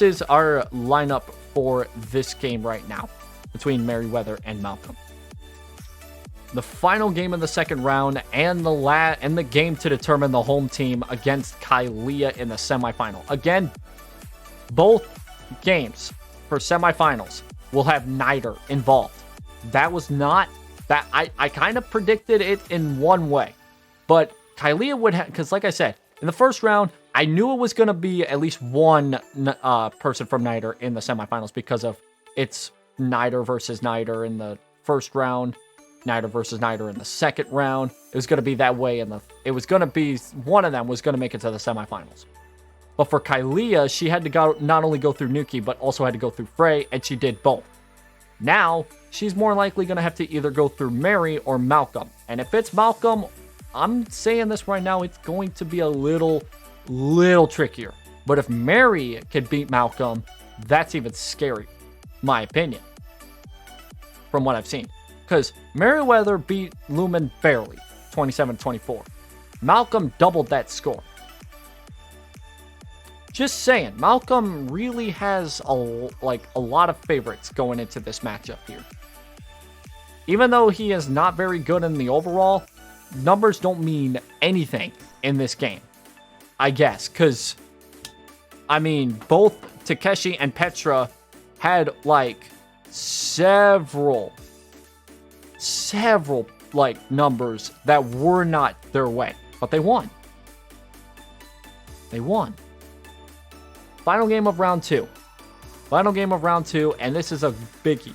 is our lineup for this game right now between Merryweather and Malcolm. The final game of the second round and the game to determine the home team against Kalia in the semifinal. Again, both games for semifinals will have NITRE involved. That was not that I kind of predicted it in one way, but Kalia would have, because like I said, in the first round, I knew it was going to be at least one person from NITRE in the semifinals because of it's NITRE versus NITRE in the first round, NITRE versus NITRE in the second round. It was going to be that way, and it was going to be one of them was going to make it to the semifinals. But for Kalia, she had to not only go through Nuki, but also had to go through Frey, and she did both. Now, she's more likely going to have to either go through Mary or Malcolm. And if it's Malcolm, I'm saying this right now, it's going to be a little trickier. But if Mary can beat Malcolm, that's even scary, my opinion, from what I've seen. Because Merryweather beat Lumen barely, 27-24. Malcolm doubled that score. Just saying, Malcolm really has a lot of favorites going into this matchup here. Even though he is not very good in the overall, numbers don't mean anything in this game, I guess. Because, I mean, both Takeshi and Petra had, like, several, like, numbers that were not their way. But they won. They won. Final game of round two. Final game of round two, and this is a biggie.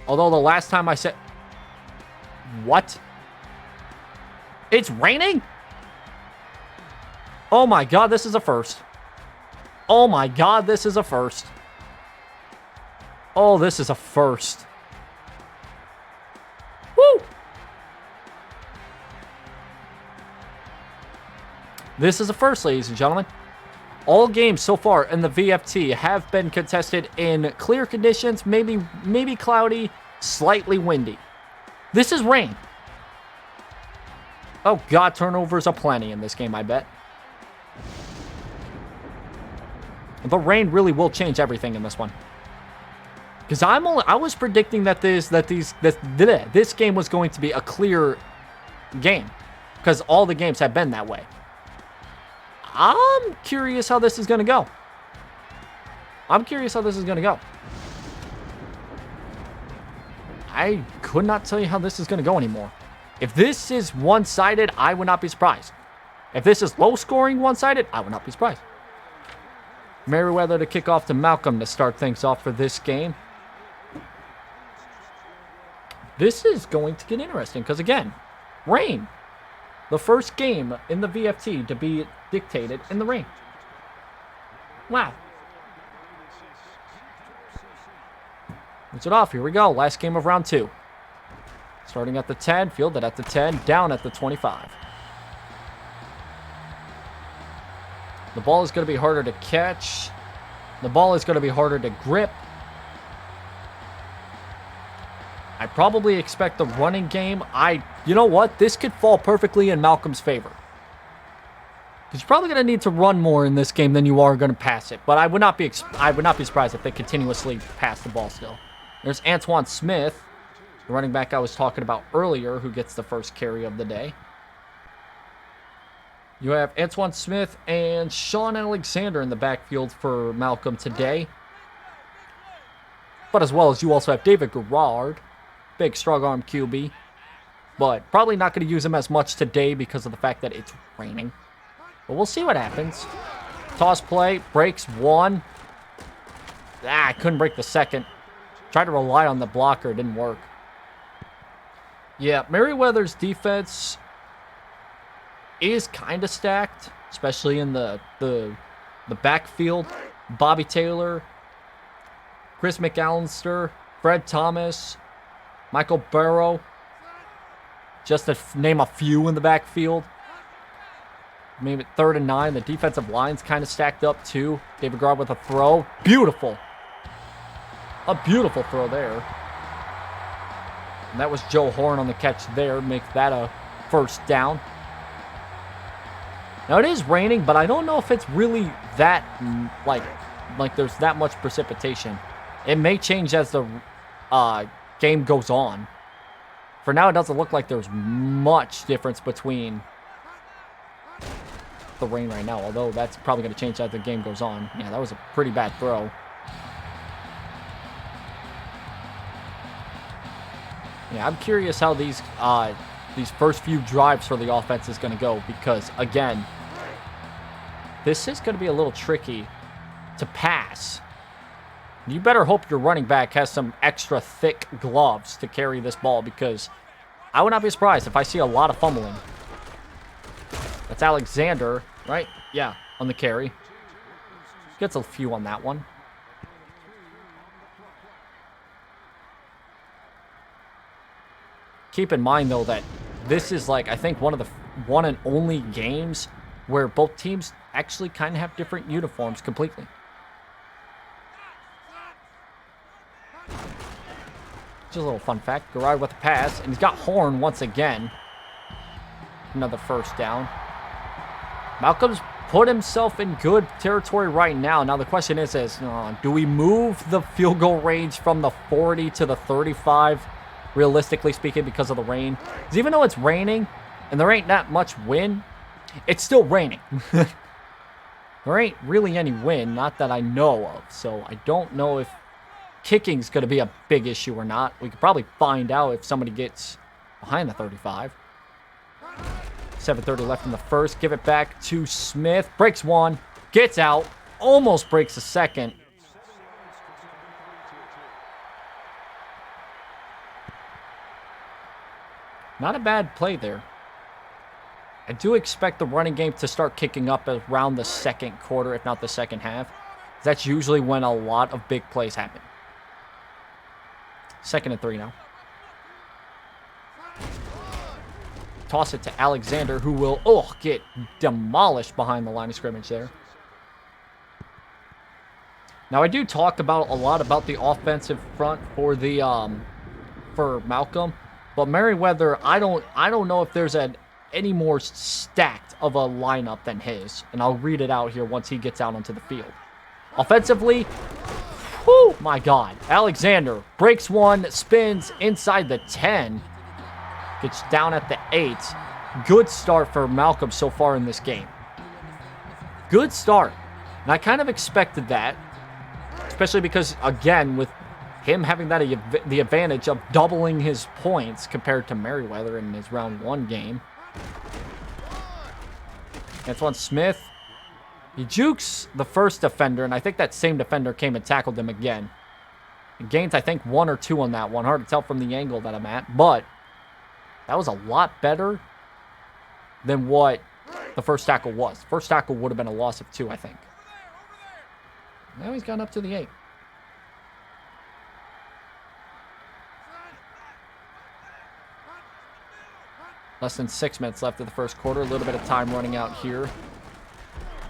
Although the last time I said... What? It's raining? Oh my god, this is a first. Oh my god, this is a first. Oh, this is a first. Woo! This is a first, ladies and gentlemen. All games so far in the VFT have been contested in clear conditions, maybe cloudy, slightly windy. This is rain. Oh god, turnovers aplenty in this game, I bet. The rain really will change everything in this one. Because I was predicting that this game was going to be a clear game. Because all the games have been that way. I'm curious how this is going to go. I could not tell you how this is going to go anymore. If this is one-sided, I would not be surprised. If this is low-scoring one-sided, I would not be surprised. Merryweather to kick off to Malcolm to start things off for this game. This is going to get interesting because, again, rain. The first game in the VFT to be dictated in the rain. Wow. Puts it off. Here we go. Last game of round two. Starting at the 10, fielded at the 10, down at the 25. The ball is going to be harder to catch. The ball is going to be harder to grip. I probably expect the running game. You know what? This could fall perfectly in Malcolm's favor. Because you're probably going to need to run more in this game than you are going to pass it. But I would not be surprised if they continuously pass the ball still. There's Antoine Smith, the running back I was talking about earlier, who gets the first carry of the day. You have Antoine Smith and Sean Alexander in the backfield for Malcolm today. But as well as you also have David Garrard. Big, strong arm QB. But probably not going to use him as much today because of the fact that it's raining. But we'll see what happens. Toss play. Breaks one. I couldn't break the second. Tried to rely on the blocker. Didn't work. Yeah, Merryweather's defense is kind of stacked. Especially in the backfield. Bobby Taylor. Chris McAllister. Fred Thomas. Michael Barrow, just to name a few in the backfield. Maybe 3rd and 9. The defensive line's kind of stacked up too. David Garrard with a throw. Beautiful. A beautiful throw there. And that was Joe Horn on the catch there. Make that a first down. Now, it is raining, but I don't know if it's really that, like there's that much precipitation. It may change as the game goes on. For now, it doesn't look like there's much difference between the rain right now, although that's probably going to change as the game goes on. Yeah, that was a pretty bad throw. Yeah, I'm curious how these first few drives for the offense is going to go, because, again, this is going to be a little tricky to pass. You better hope your running back has some extra thick gloves to carry this ball, because I would not be surprised if I see a lot of fumbling. That's Alexander, right? Yeah, on the carry. Gets a few on that one. Keep in mind, though, that this is, like, I think one of the one and only games where both teams actually kind of have different uniforms completely. Just a little fun fact. Garage with the pass, and he's got Horn once again. Another first down. Malcolm's put himself in good territory right now. Now the question is do we move the field goal range from the 40 to the 35, realistically speaking, because of the rain? Because even though it's raining, and there ain't that much wind, it's still raining. There ain't really any wind, not that I know of. So I don't know if kicking's going to be a big issue or not. We could probably find out if somebody gets behind the 35. 7:30 left in the first. Give it back to Smith. Breaks one. Gets out. Almost breaks a second. Not a bad play there. I do expect the running game to start kicking up around the second quarter, if not the second half. That's usually when a lot of big plays happen. 2nd and 3 now. Toss it to Alexander, who will, get demolished behind the line of scrimmage there. Now, I do talk about a lot about the offensive front for the for Malcolm, but Merryweather, I don't know if there's any more stacked of a lineup than his, and I'll read it out here once he gets out onto the field. Offensively, whoo, my God, Alexander breaks one, spins inside the 10. Gets down at the 8. Good start for Malcolm so far in this game. Good start. And I kind of expected that. Especially because, again, with him having the advantage of doubling his points compared to Merryweather in his round 1 game. That's one Smith. He jukes the first defender, and I think that same defender came and tackled him again. He gains, I think, 1 or 2 on that one. Hard to tell from the angle that I'm at, but that was a lot better than what the first tackle was. First tackle would have been a loss of 2, I think. Now he's gone up to the 8. Less than 6 minutes left of the first quarter. A little bit of time running out here.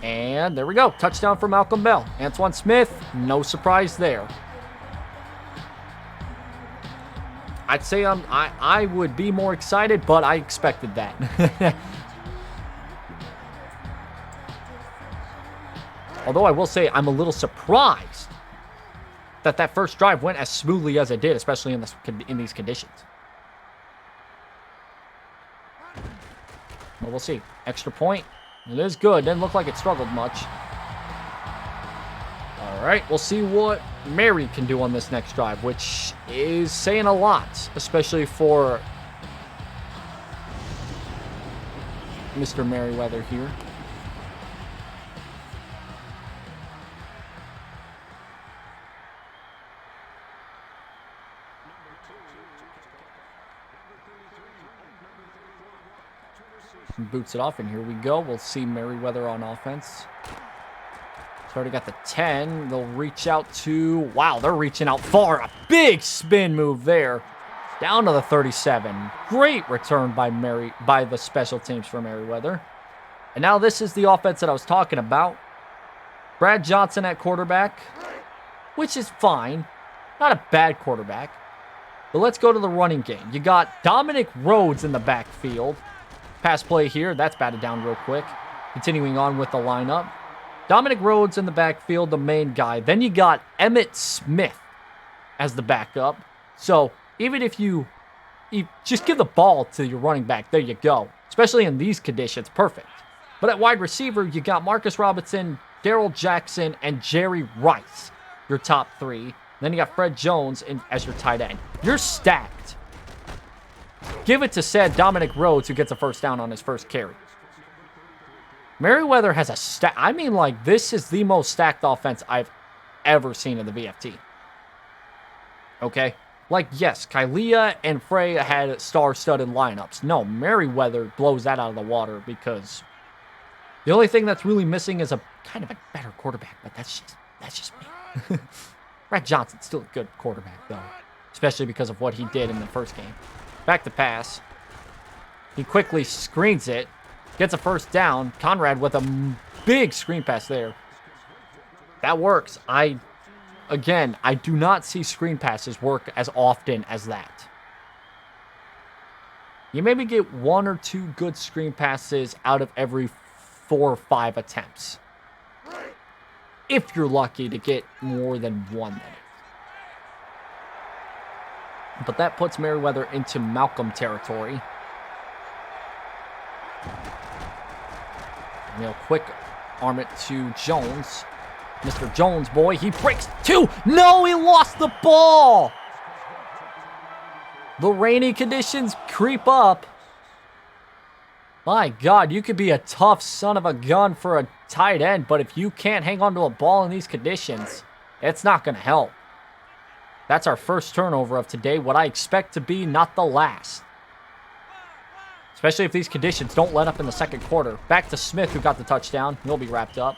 And there we go. Touchdown for Malcolm Bell. Antoine Smith, no surprise there. I'd say I would be more excited, but I expected that. Although I will say I'm a little surprised that first drive went as smoothly as it did, especially in these conditions. Well, we'll see. Extra point. It is good. Didn't look like it struggled much. All right, we'll see what Mary can do on this next drive, which is saying a lot, especially for Mr. Merryweather here. Boots it off, and here we go. We'll see Merryweather on offense. It's already got the 10. They'll reach out to... Wow, they're reaching out far. A big spin move there. Down to the 37. Great return by the special teams for Merryweather. And now this is the offense that I was talking about. Brad Johnson at quarterback, which is fine. Not a bad quarterback. But let's go to the running game. You got Dominic Rhodes in the backfield. Pass play here. That's batted down real quick. Continuing on with the lineup. Dominic Rhodes in the backfield, the main guy. Then you got Emmitt Smith as the backup. So even if you just give the ball to your running back, there you go. Especially in these conditions, perfect. But at wide receiver, you got Marcus Robinson, Daryl Jackson, and Jerry Rice, your top three. Then you got Fred Jones as your tight end. You're stacked. Give it to said Dominic Rhodes, who gets a first down on his first carry. Merryweather has a stack. I mean, like, this is the most stacked offense I've ever seen in the VFT. Okay? Like, yes, Kylea and Frey had star-studded lineups. No, Merryweather blows that out of the water because the only thing that's really missing is a kind of a better quarterback, but that's just me. Brad Johnson's still a good quarterback, though, especially because of what he did in the first game. Back to pass. He quickly screens it. Gets a first down. Conrad with a big screen pass there. That works. Again, I do not see screen passes work as often as that. You maybe get 1 or 2 good screen passes out of every 4 or 5 attempts. If you're lucky to get more than 1 minute. But that puts Merryweather into Malcolm territory. And he'll quick arm it to Jones. Mr. Jones, boy, he breaks 2. No, he lost the ball. The rainy conditions creep up. My God, you could be a tough son of a gun for a tight end, but if you can't hang on to a ball in these conditions, it's not going to help. That's our first turnover of today, what I expect to be not the last. Especially if these conditions don't let up in the second quarter. Back to Smith, who got the touchdown. He'll be wrapped up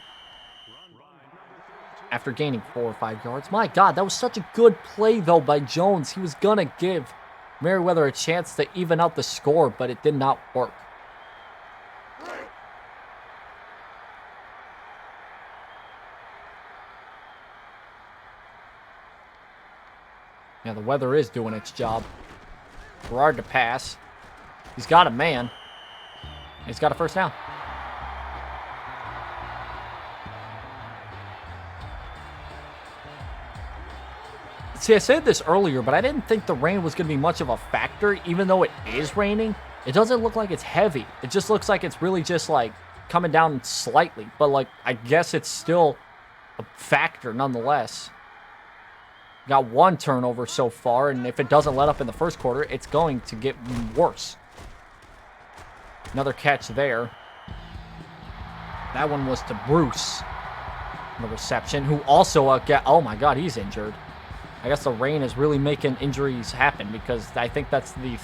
after gaining 4 or 5 yards. My God, that was such a good play, though, by Jones. He was going to give Merryweather a chance to even out the score, but it did not work. Yeah, the weather is doing its job. Gerard to pass. He's got a man. He's got a first down. See, I said this earlier, but I didn't think the rain was going to be much of a factor, even though it is raining. It doesn't look like it's heavy. It just looks like it's really just, like, coming down slightly. But, like, I guess it's still a factor nonetheless. Got 1 turnover so far, and if it doesn't let up in the first quarter, it's going to get worse. Another catch there. That one was to Bruce. The reception, who also oh my God, he's injured. I guess the rain is really making injuries happen because I think that's the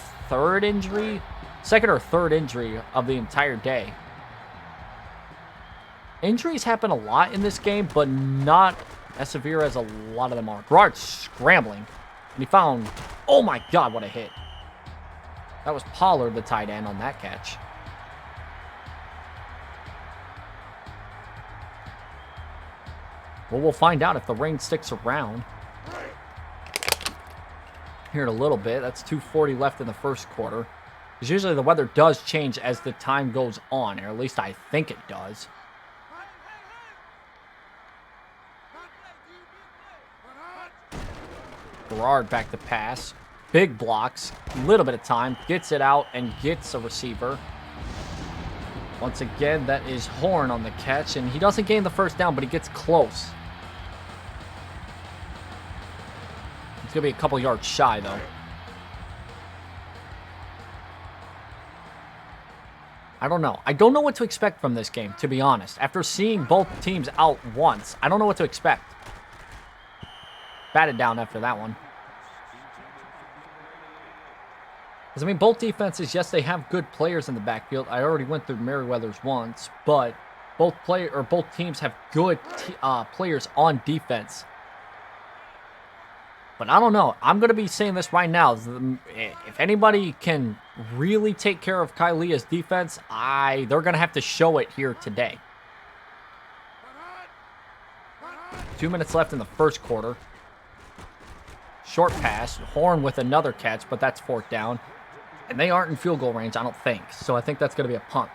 second or third injury of the entire day. Injuries happen a lot in this game, but not as severe as a lot of them are. Gerard scrambling, and he found, oh my God, what a hit. That was Pollard, the tight end, on that catch. Well, we'll find out if the rain sticks around. Here in a little bit. That's 2:40 left in the first quarter. Because usually the weather does change as the time goes on, or at least I think it does. Gerard back to pass. Big blocks. Little bit of time. Gets it out and gets a receiver. Once again, that is Horn on the catch. And he doesn't gain the first down, but he gets close. It's going to be a couple yards shy, though. I don't know. I don't know what to expect from this game, to be honest. After seeing both teams out once, I don't know what to expect. Batted down after that one. Because, I mean, both defenses, yes, they have good players in the backfield. I already went through Merryweather's once, but both teams have good players on defense. But I don't know. I'm going to be saying this right now. If anybody can really take care of Kylea's defense, they're going to have to show it here today. 2 minutes left in the first quarter. Short pass. Horn with another catch, but that's 4th down. And they aren't in field goal range, I don't think. So I think that's going to be a punt.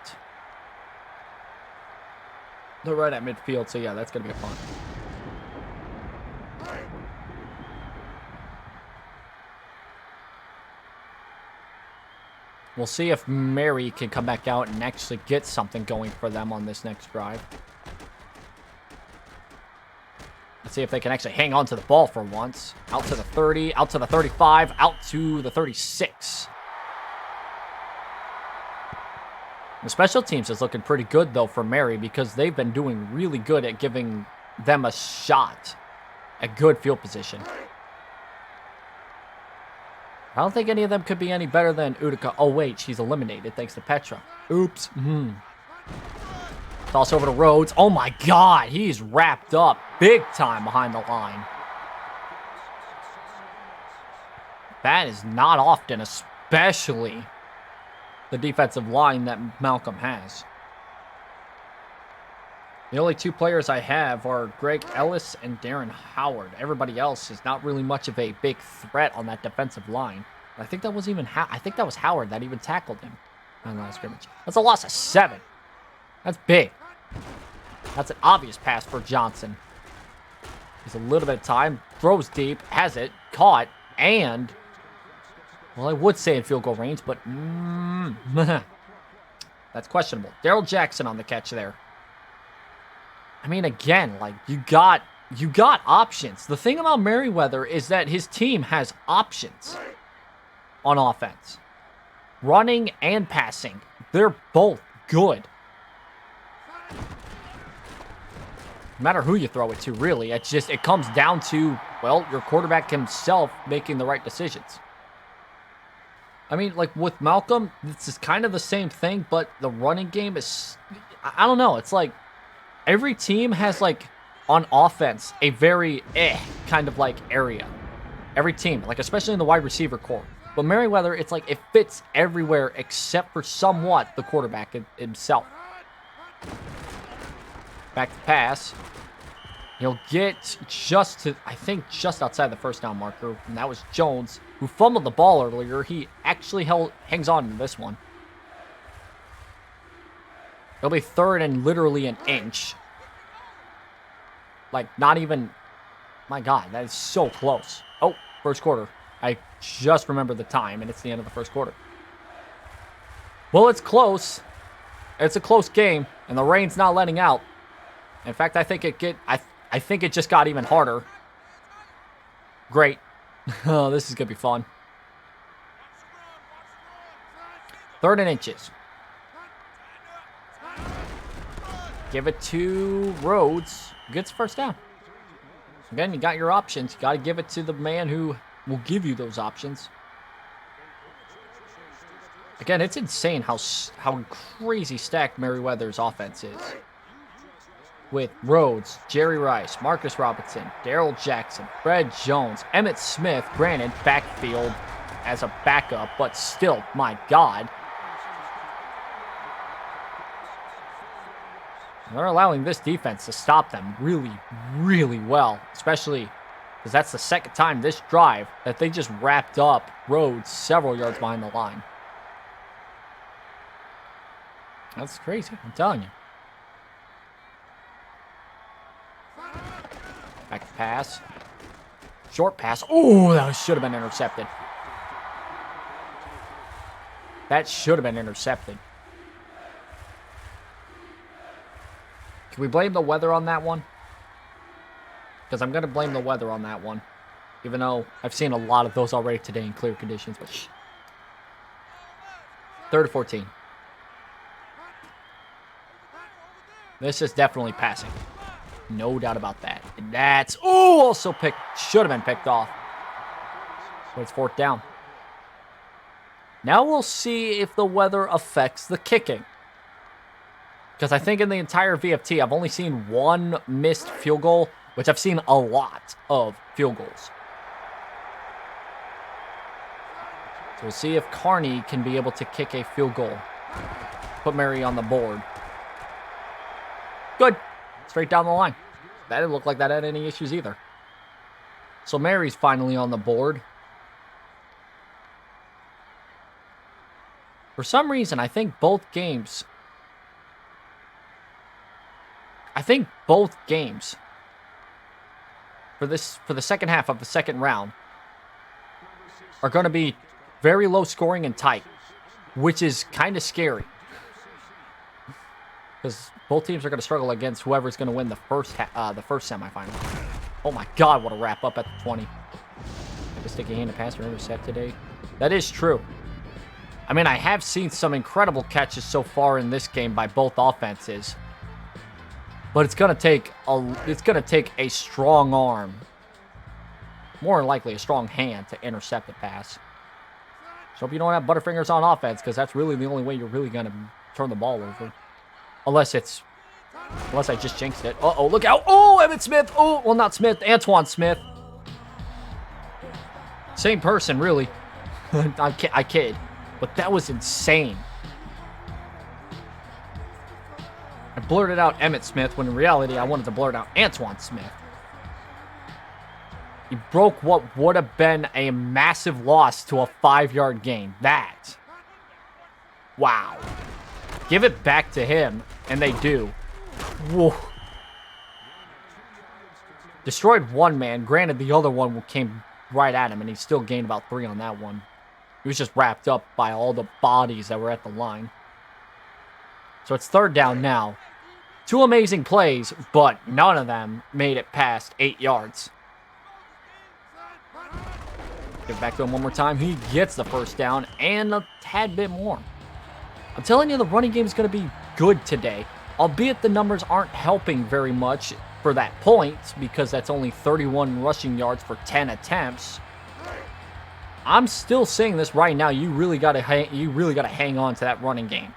They're right at midfield, so yeah, that's going to be fun. We'll see if Mary can come back out and actually get something going for them on this next drive. Let's see if they can actually hang on to the ball for once. Out to the 30, out to the 35, out to the 36. The special teams is looking pretty good, though, for Mary because they've been doing really good at giving them a shot at good field position. I don't think any of them could be any better than Utica. Oh, wait, she's eliminated thanks to Petra. Oops. Toss over to Rhodes. Oh, my God. He's wrapped up big time behind the line. That is not often, especially the defensive line that Malcolm has. The only two players I have are Greg Ellis and Darren Howard. Everybody else is not really much of a big threat on that defensive line. I think that was even I think that was Howard that even tackled him on the scrimmage. That's a loss of 7. That's big. That's an obvious pass for Johnson. He's a little bit of time. Throws deep. Has it. Caught. And, well, I would say in field goal range, but that's questionable. Daryl Jackson on the catch there. I mean, again, like, you got options. The thing about Merryweather is that his team has options on offense. Running and passing. They're both good. No matter who you throw it to, really. It comes down to, well, your quarterback himself making the right decisions. I mean, like, with Malcolm, this is kind of the same thing, but the running game is, I don't know. It's like, every team has, like, on offense, a very kind of, like, area. Every team, like, especially in the wide receiver core. But Merryweather, it's like, it fits everywhere except for somewhat the quarterback himself. Back to pass. He'll get just to, I think, just outside the first down marker. And that was Jones, who fumbled the ball earlier. He actually hangs on to this one. It'll be 3rd and literally an inch. Like, not even, my God, that is so close. Oh, first quarter. I just remembered the time, and it's the end of the first quarter. Well, it's close. It's a close game, and the rain's not letting out. In fact, I think it just got even harder. Great. Oh, this is going to be fun. 3rd and inches. Give it to Rhodes. Gets first down. Again, you got your options. You got to give it to the man who will give you those options. Again, it's insane how crazy stacked Merryweather's offense is. With Rhodes, Jerry Rice, Marcus Robinson, Daryl Jackson, Fred Jones, Emmett Smith, granted, backfield as a backup, but still, my God. They're allowing this defense to stop them really, really well, especially because that's the second time this drive that they just wrapped up Rhodes several yards behind the line. That's crazy, I'm telling you. Back to pass. Short pass. Oh, that should have been intercepted. That should have been intercepted. Can we blame the weather on that one? Because I'm going to blame the weather on that one. Even though I've seen a lot of those already today in clear conditions. But 3rd and 14. This is definitely passing. No doubt about that. And that's, also should have been picked off. But it's 4th down. Now we'll see if the weather affects the kicking. Because I think in the entire VFT, I've only seen one missed field goal, which I've seen a lot of field goals. So we'll see if Carney can be able to kick a field goal. Put Mary on the board. Good. Straight down the line. That didn't look like that had any issues either. So Mary's finally on the board. For some reason, I think both games, I think both games for the second half of the second round are going to be very low scoring and tight, which is kind of scary. Because both teams are going to struggle against whoever's going to win the first semifinal. Oh my God, what a wrap up at the 20. Like a sticky hand to pass or intercept today. That is true. I mean, I have seen some incredible catches so far in this game by both offenses. But it's going to take a strong arm. More than likely a strong hand to intercept the pass. So hope you don't have butterfingers on offense, because that's really the only way you're really going to turn the ball over. Unless I just jinxed it. Uh-oh, look out. Oh, Emmitt Smith. Oh, well, not Smith. Antoine Smith. Same person, really. I kid. But that was insane. I blurted out Emmitt Smith when in reality I wanted to blurt out Antoine Smith. He broke what would have been a massive loss to a 5-yard gain. That. Wow. Give it back to him, and they do. Whoa. Destroyed one man. Granted, the other one came right at him, and he still gained about 3 on that one. He was just wrapped up by all the bodies that were at the line. So it's third down now. 2 amazing plays, but none of them made it past 8 yards. Give it back to him one more time. He gets the first down and a tad bit more. I'm telling you, the running game is going to be good today. Albeit the numbers aren't helping very much for that point, because that's only 31 rushing yards for 10 attempts. I'm still saying this right now. You really got to hang on to that running game,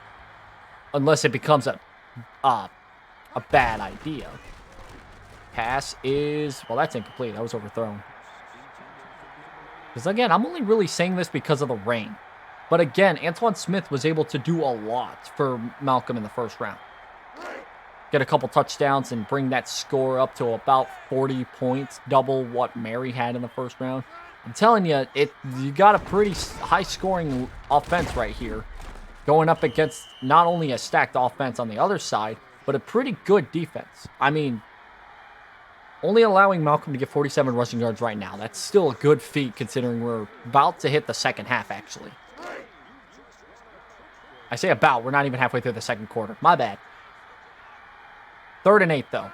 unless it becomes a bad idea. Pass is, well, that's incomplete. That was overthrown. Because again, I'm only really saying this because of the rain. But again, Antoine Smith was able to do a lot for Malcolm in the first round. Get a couple touchdowns and bring that score up to about 40 points, double what Mary had in the first round. I'm telling you, you got a pretty high-scoring offense right here, going up against not only a stacked offense on the other side, but a pretty good defense. I mean, only allowing Malcolm to get 47 rushing yards right now. That's still a good feat, considering we're about to hit the second half, actually. I say about. We're not even halfway through the second quarter. My bad. 3rd and 8, though.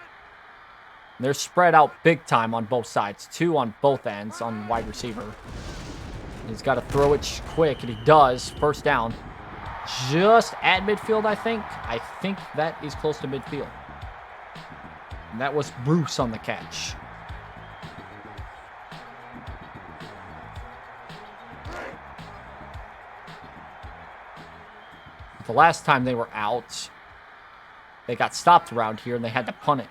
They're spread out big time on both sides. 2 on both ends on wide receiver. He's got to throw it quick, and he does. First down. Just at midfield, I think. I think that is close to midfield. And that was Bruce on the catch. The last time they were out, they got stopped around here, and they had to punt it.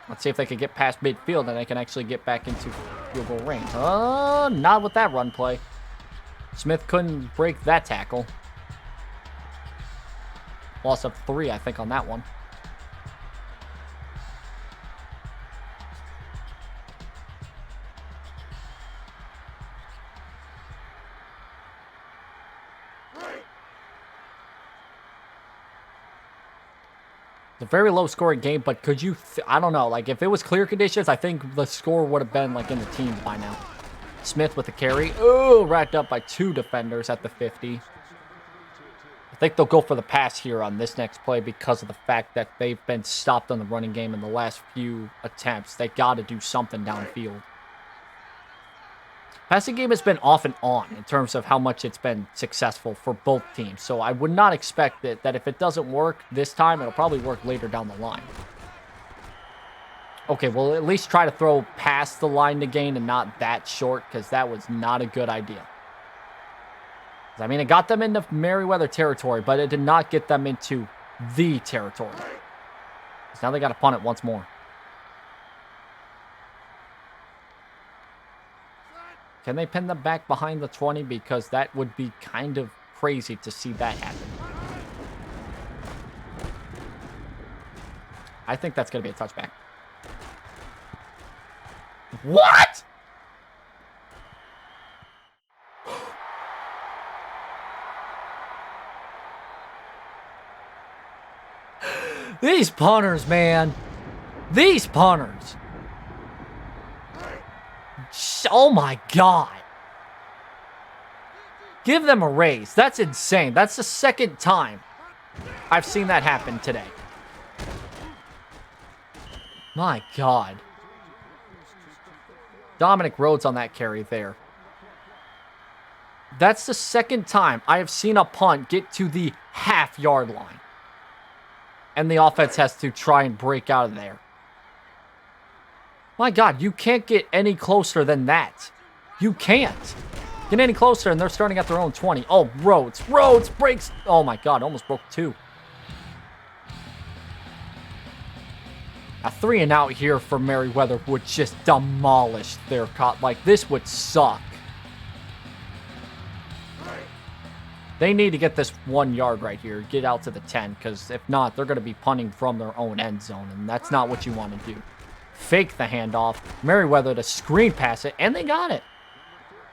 Let's see if they can get past midfield, and they can actually get back into field goal range. Not with that run play. Smith couldn't break that tackle. Loss of 3, I think, on that one. It's a very low-scoring game, but could you... I don't know. Like, if it was clear conditions, I think the score would have been, like, in the teens by now. Smith with the carry. Oh, racked up by 2 defenders at the 50. I think they'll go for the pass here on this next play because of the fact that they've been stopped on the running game in the last few attempts. They got to do something downfield. Passing game has been off and on in terms of how much it's been successful for both teams. So I would not expect that if it doesn't work this time, it'll probably work later down the line. Okay, well, at least try to throw past the line to gain and not that short, because that was not a good idea. I mean, it got them into Merryweather territory, but it did not get them into the territory. So now they got to punt it once more. Can they pin them back behind the 20? Because that would be kind of crazy to see that happen. I think that's going to be a touchback. What? These punters, man. These punters. Oh my God. Give them a raise. That's insane. That's the second time I've seen that happen today. My God. Dominic Rhodes on that carry there. That's the second time I have seen a punt get to the half-yard line. And the offense has to try and break out of there. My God, you can't get any closer than that. You can't. Get any closer, and they're starting at their own 20. Oh, Rhodes. Rhodes breaks. Oh, my God. Almost broke 2. A 3-and-out here for Merryweather would just demolish their cut. Like, this would suck. They need to get this 1 yard right here. Get out to the 10, because if not, they're going to be punting from their own end zone, and that's not what you want to do. Fake the handoff. Merryweather to screen pass it, and they got it.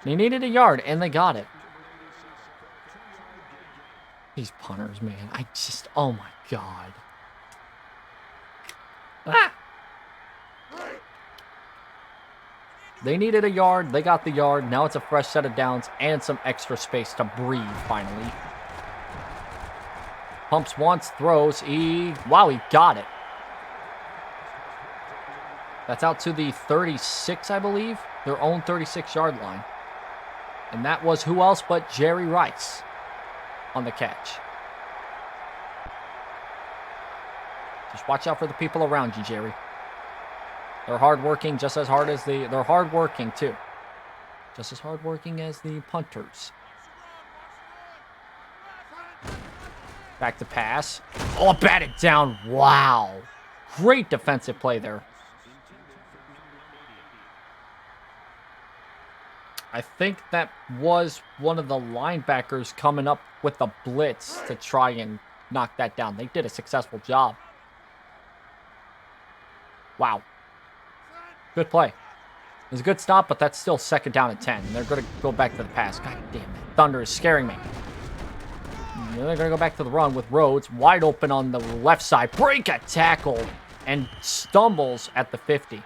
They needed a yard, and they got it. These punters, man. Oh my God. Ah! They needed a yard. They got the yard. Now it's a fresh set of downs and some extra space to breathe, finally. Pumps once, throws. Wow, he got it. That's out to the 36, I believe. Their own 36-yard line. And that was who else but Jerry Rice on the catch. Just watch out for the people around you, Jerry. They're hardworking just as hard as they're hardworking too. Just as hardworking as the punters. Back to pass. Oh, batted down. Wow. Great defensive play there. I think that was one of the linebackers coming up with the blitz to try and knock that down. They did a successful job. Wow. Good play. It was a good stop, but that's still second down and 10. They're going to go back to the pass. God damn it. Thunder is scaring me. They're going to go back to the run with Rhodes. Wide open on the left side. Break a tackle and stumbles at the 50.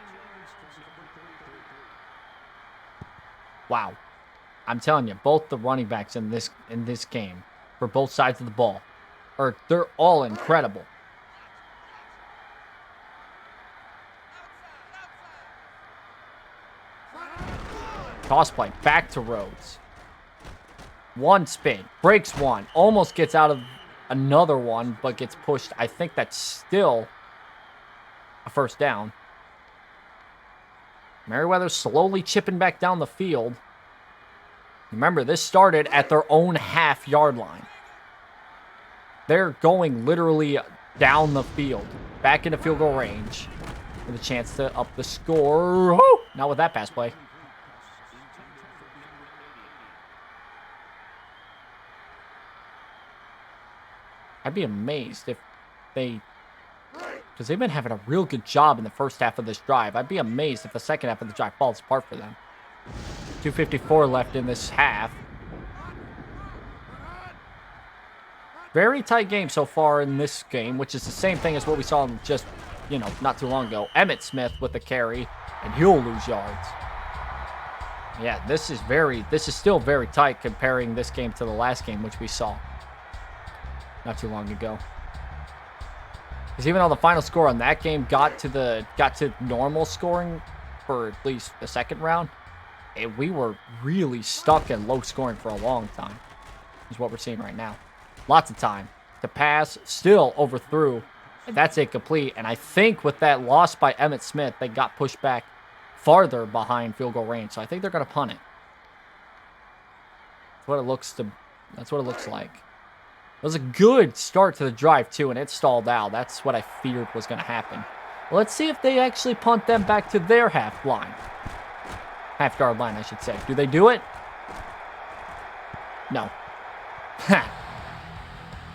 Wow. I'm telling you, both the running backs in this game, for both sides of the ball, they're all incredible. Toss play, back to Rhodes. One spin, breaks one, almost gets out of another one, but gets pushed. I think that's still a first down. Merryweather slowly chipping back down the field. Remember, this started at their own half-yard line. They're going literally down the field, back into field goal range, with a chance to up the score. Woo! Not with that pass play. I'd be amazed if they... because they've been having a real good job in the first half of this drive. I'd be amazed if the second half of the drive falls apart for them. 2:54 left in this half. Very tight game so far in this game, which is the same thing as what we saw just, not too long ago. Emmitt Smith with the carry, and he'll lose yards. Yeah, this is still very tight comparing this game to the last game, which we saw not too long ago. Because even though the final score on that game got to normal scoring for at least the second round, we were really stuck in low scoring for a long time. Is what we're seeing right now. Lots of time to pass, still overthrew, and that's incomplete. And I think with that loss by Emmitt Smith, they got pushed back farther behind field goal range. So I think they're going to punt it. That's what it looks like. It was a good start to the drive, too, and it stalled out. That's what I feared was going to happen. Well, let's see if they actually punt them back to their half-yard line, I should say. Do they do it? No. Ha!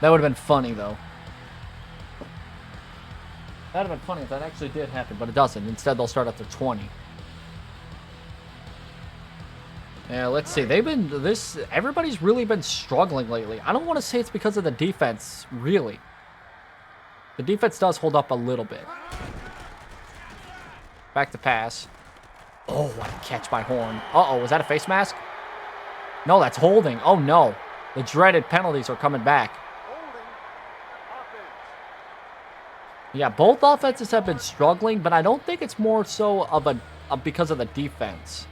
That would have been funny, though. That would have been funny if that actually did happen, but it doesn't. Instead, they'll start at their 20. Yeah, let's see. Everybody's really been struggling lately. I don't want to say it's because of the defense, really. The defense does hold up a little bit. Back to pass. Oh, what a catch by Horn. Uh-oh, was that a face mask? No, that's holding. Oh, no. The dreaded penalties are coming back. Yeah, both offenses have been struggling, but I don't think it's more so of because of the defense.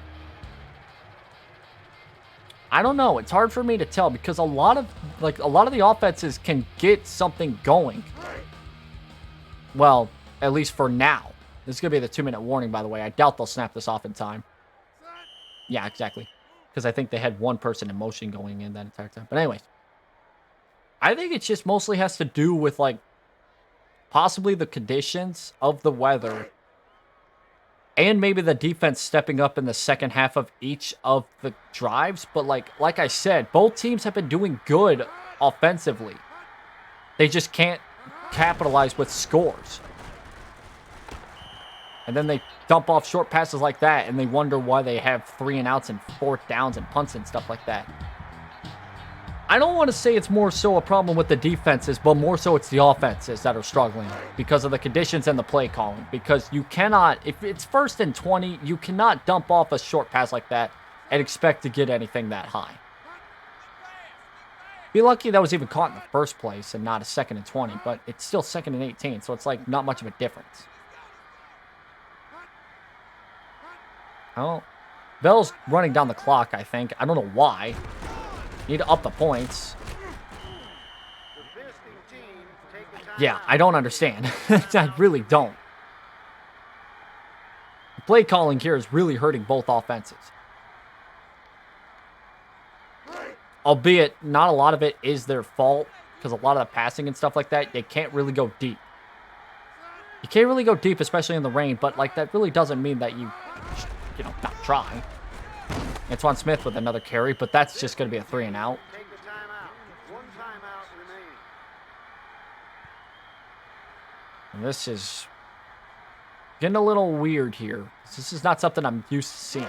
I don't know. It's hard for me to tell because a lot of the offenses can get something going. Well, at least for now. This is going to be the 2-minute warning, by the way. I doubt they'll snap this off in time. Yeah, exactly. Because I think they had one person in motion going in that entire time. But anyways, I think it just mostly has to do with, like, possibly the conditions of the weather and maybe the defense stepping up in the second half of each of the drives. But like I said, both teams have been doing good offensively. They just can't capitalize with scores. And then they dump off short passes like that, and they wonder why they have 3 and outs and 4th downs and punts and stuff like that. I don't want to say it's more so a problem with the defenses, but more so it's the offenses that are struggling because of the conditions and the play calling. Because you cannot, if it's 1st and 20, you cannot dump off a short pass like that and expect to get anything that high. Be lucky that was even caught in the first place and not a 2nd and 20, but it's still 2nd and 18, so it's like not much of a difference. Oh, Bell's running down the clock, I think. I don't know why. Need to up the points. Yeah, I don't understand. I really don't. The play calling here is really hurting both offenses. Albeit, not a lot of it is their fault, because a lot of the passing and stuff like that, they can't really go deep. You can't really go deep, especially in the rain, but like that really doesn't mean that you know, not try. Antoine Smith with another carry, but that's just going to be a 3 and out. And this is getting a little weird here. This is not something I'm used to seeing.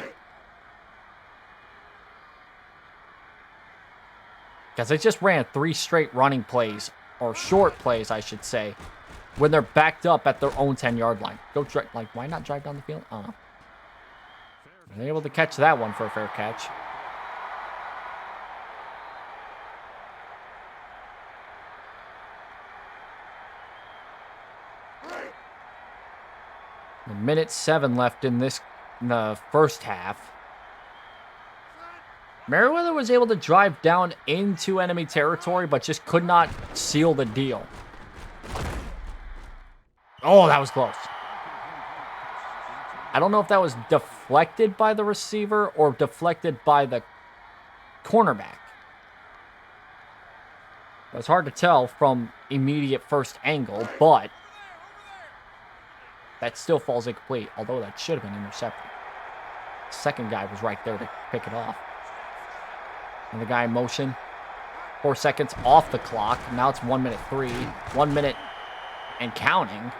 Because they just ran 3 straight running plays, or short plays, I should say, when they're backed up at their own 10-yard line. Go, like, why not drive down the field? I don't know. They're able to catch that one for a fair catch. A minute 7 left in the first half. Merryweather was able to drive down into enemy territory, but just could not seal the deal. Oh, that was close. I don't know if that was deflected by the receiver or deflected by the cornerback. It was hard to tell from immediate first angle, but that still falls incomplete, although that should have been intercepted. The second guy was right there to pick it off. And the guy in motion. 4 seconds off the clock. Now it's 1 minute 3. 1 minute and counting.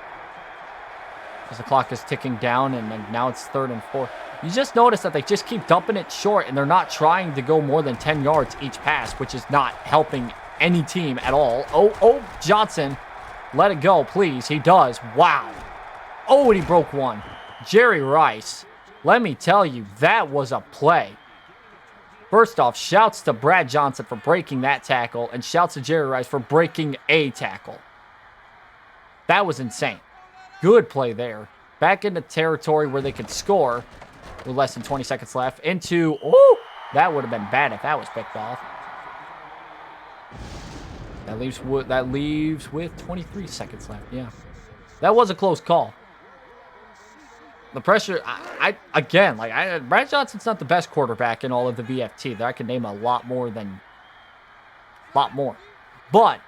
As the clock is ticking down, and now it's 3rd and 4. You just notice that they just keep dumping it short, and they're not trying to go more than 10 yards each pass, which is not helping any team at all. Oh, Johnson. Let it go, please. He does. Wow. Oh, and he broke one. Jerry Rice. Let me tell you, that was a play. First off, shouts to Brad Johnson for breaking that tackle, and shouts to Jerry Rice for breaking a tackle. That was insane. Good play there. Back into territory where they could score with less than 20 seconds left. Into, oh, that would have been bad if that was picked off. That leaves with 23 seconds left. Yeah. That was a close call. The pressure, Brad Johnson's not the best quarterback in all of the VFT. There I can name a lot more. But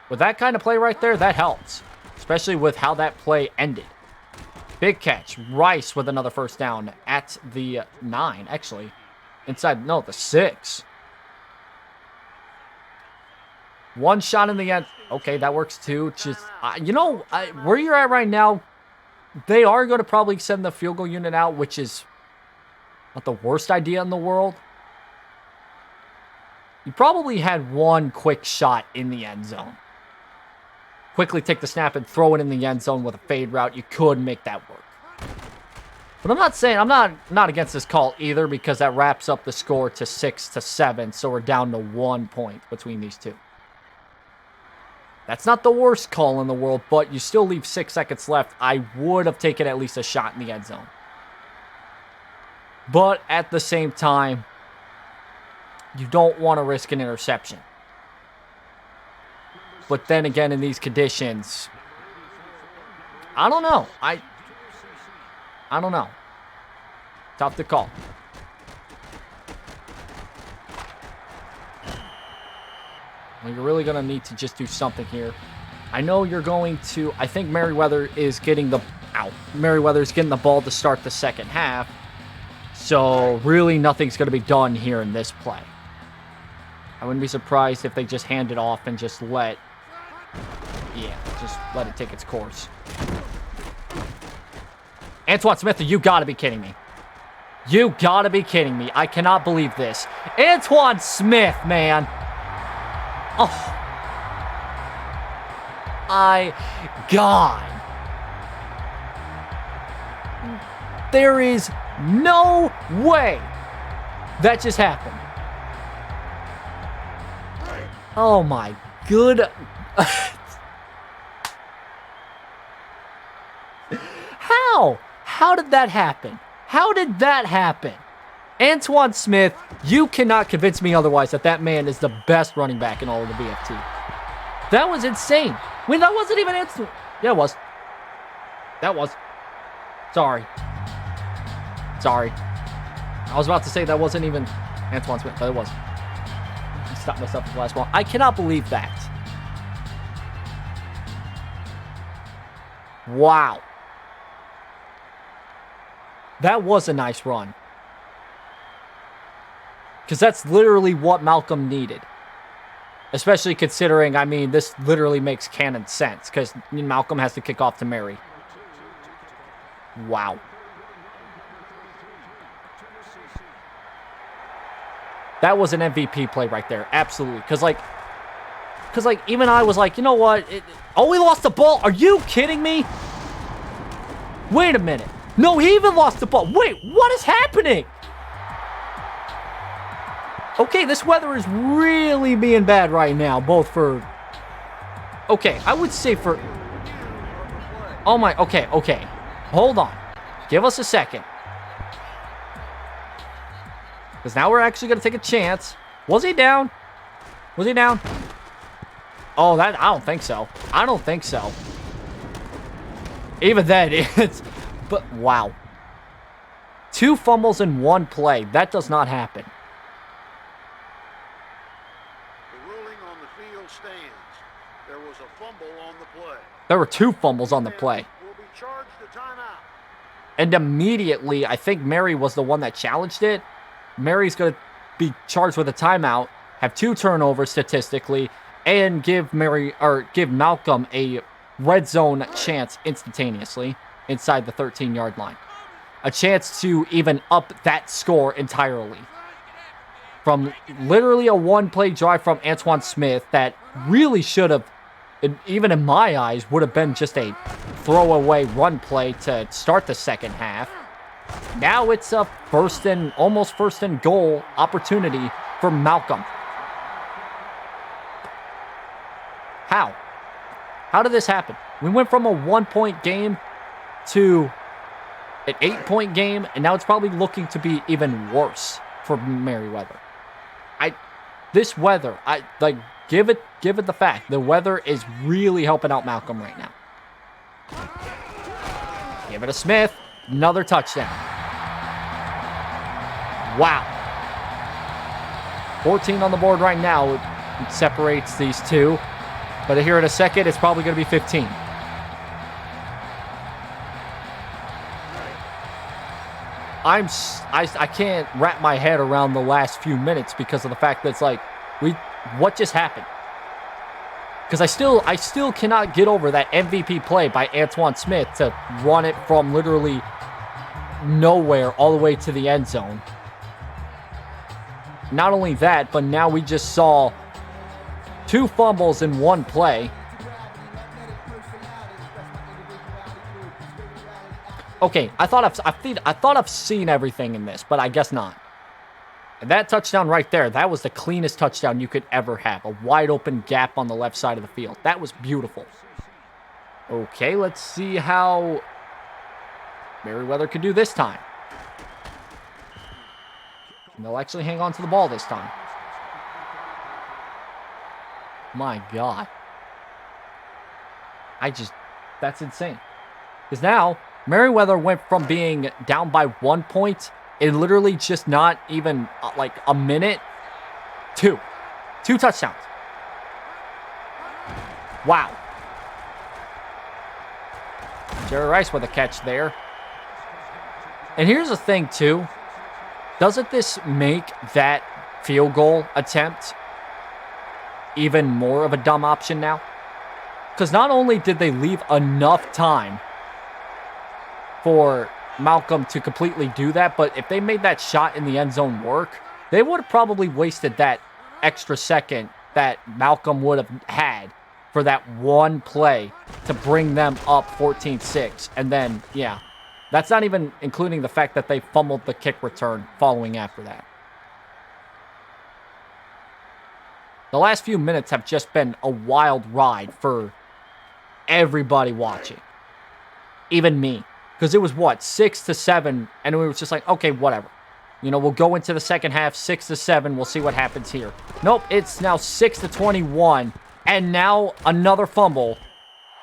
with that kind of play right there, that helps. Especially with how that play ended. Big catch. Rice with another first down at the 9, actually. The 6. One shot in the end. Okay, that works too. Just, where you're at right now, they are going to probably send the field goal unit out, which is not the worst idea in the world. You probably had one quick shot in the end zone. quickly take the snap and throw it in the end zone with a fade route, you could make that work. But I'm not saying, I'm not against this call either, because that wraps up the score to 6-7, so we're down to 1 point between these two. That's not the worst call in the world, but you still leave 6 seconds left. I would have taken at least a shot in the end zone. But at the same time, you don't want to risk an interception. But then again, in these conditions, I don't know. I don't know. Tough to call. Well, you're really going to need to just do something here. I know you're going to... I think Merryweather is getting the... Merryweather is getting the ball to start the second half. So, really, nothing's going to be done here in this play. I wouldn't be surprised if they just hand it off and just let... Yeah, just let it take its course. Antoine Smith, you got to be kidding me. You got to be kidding me. I cannot believe this. Antoine Smith, man. Oh. God. There is no way that just happened. Oh my good. How? How did that happen? How did that happen? Antoine Smith, you cannot convince me otherwise that that man is the best running back in all of the VFT. That was insane. I mean, that wasn't even Antoine. Yeah, it was. That was. Sorry. I was about to say that wasn't even Antoine Smith, but it was. I stopped myself at the last one. I cannot believe that. Wow. That was a nice run. Because that's literally what Malcolm needed. Especially considering, I mean, this literally makes canon sense. Because Malcolm has to kick off to Merry. Wow. That was an MVP play right there. Absolutely. Because, like, even I was like, you know what? Oh, he lost the ball. Are you kidding me? Wait a minute. No, he even lost the ball. Wait, what is happening? Okay, this weather is really being bad right now, both for... Okay, I would say for... Oh my, okay. Hold on. Give us a second. Because now we're actually going to take a chance. Was he down? Was he down? Oh, I don't think so. I don't think so. Even then, it's... But, wow. 2 fumbles in 1 play. That does not happen. The ruling on the field stands. There was a fumble on the play. There were 2 fumbles on the play. Will be charged a timeout. And immediately, I think Merry was the one that challenged it. Merry's going to be charged with a timeout, have 2 turnovers statistically, and give Malcolm a red zone chance instantaneously inside the 13-yard line. A chance to even up that score entirely. From literally a 1-play drive from Antoine Smith that really should have, even in my eyes, would have been just a throwaway run play to start the second half. Now it's a almost first and goal opportunity for Malcolm. How? How did this happen? We went from a 1-point game to an 8-point game, and now it's probably looking to be even worse for Merryweather. This weather, give it the fact. The weather is really helping out Malcolm right now. Give it to Smith. Another touchdown. Wow. 14 on the board right now. It separates these two. But here in a second, it's probably going to be 15. I can't wrap my head around the last few minutes because of the fact that it's like, what just happened? Because I still cannot get over that MVP play by Antoine Smith to run it from literally nowhere all the way to the end zone. Not only that, but now we just saw 2 fumbles in 1 play. Okay, I thought I've seen everything in this, but I guess not. And that touchdown right there, that was the cleanest touchdown you could ever have. A wide open gap on the left side of the field. That was beautiful. Okay, let's see how Merryweather could do this time. And they'll actually hang on to the ball this time. My God. That's insane. Because now, Merryweather went from being down by 1 point in literally just not even like a minute. Two touchdowns. Wow. Jerry Rice with a catch there. And here's the thing too. Doesn't this make that field goal attempt even more of a dumb option now? Because not only did they leave enough time for Malcolm to completely do that, but if they made that shot in the end zone work, they would have probably wasted that extra second that Malcolm would have had for that one play to bring them up 14-6. And then, yeah, that's not even including the fact that they fumbled the kick return following after that. The last few minutes have just been a wild ride for everybody watching. Even me. Because it was, what, 6-7, and we were just like, okay, whatever. You know, we'll go into the second half, 6-7, we'll see what happens here. Nope, it's now 6-21, and now another fumble,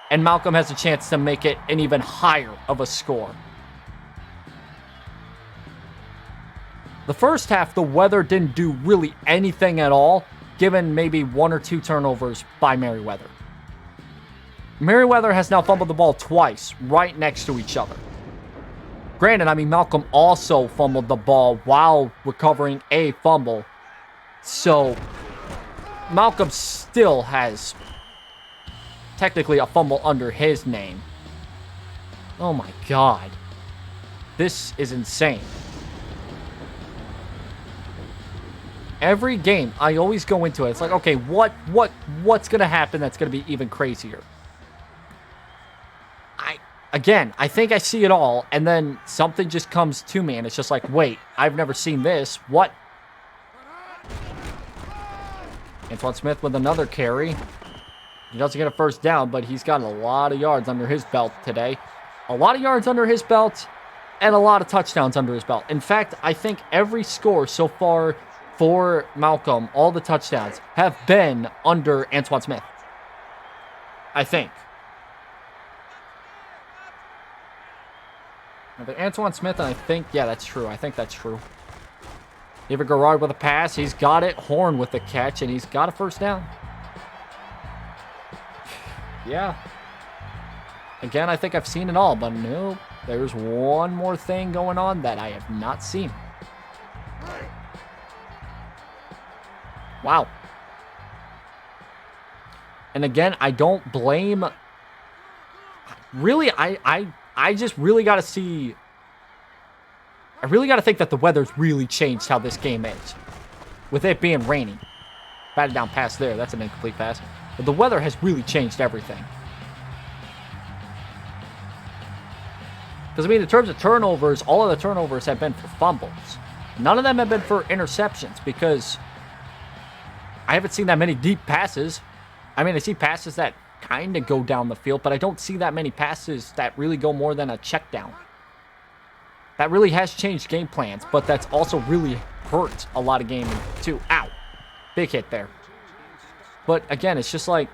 and Malcolm has a chance to make it an even higher of a score. The first half, the weather didn't do really anything at all, given maybe 1 or 2 turnovers by Merryweather. Merryweather has now fumbled the ball twice, right next to each other. Granted, I mean, Malcolm also fumbled the ball while recovering a fumble. So, Malcolm still has technically a fumble under his name. Oh my God. This is insane. Every game, I always go into it. It's like, okay, what's going to happen that's going to be even crazier? Again, I think I see it all, and then something just comes to me, and it's just like, wait, I've never seen this. What? Antoine Smith with another carry. He doesn't get a first down, but he's got a lot of yards under his belt today. A lot of yards under his belt, and a lot of touchdowns under his belt. In fact, I think every score so far for Malcolm, all the touchdowns, have been under Antoine Smith. I think. Antoine Smith, and I think, yeah, that's true. I think that's true. David Garrard with a pass. He's got it. Horn with the catch, and he's got a first down. Yeah. Again, I think I've seen it all, but no, there's one more thing going on that I have not seen. Wow. And again, I don't blame... Really, I just really got to see... I really got to think that the weather's really changed how this game is. With it being rainy. Batted down pass there. That's an incomplete pass. But the weather has really changed everything. Because, I mean, in terms of turnovers, all of the turnovers have been for fumbles. None of them have been for interceptions because I haven't seen that many deep passes. I mean, I see passes that kind of go down the field, but I don't see that many passes that really go more than a check down. That really has changed game plans, but that's also really hurt a lot of games too. Ow. Big hit there. But again, it's just like,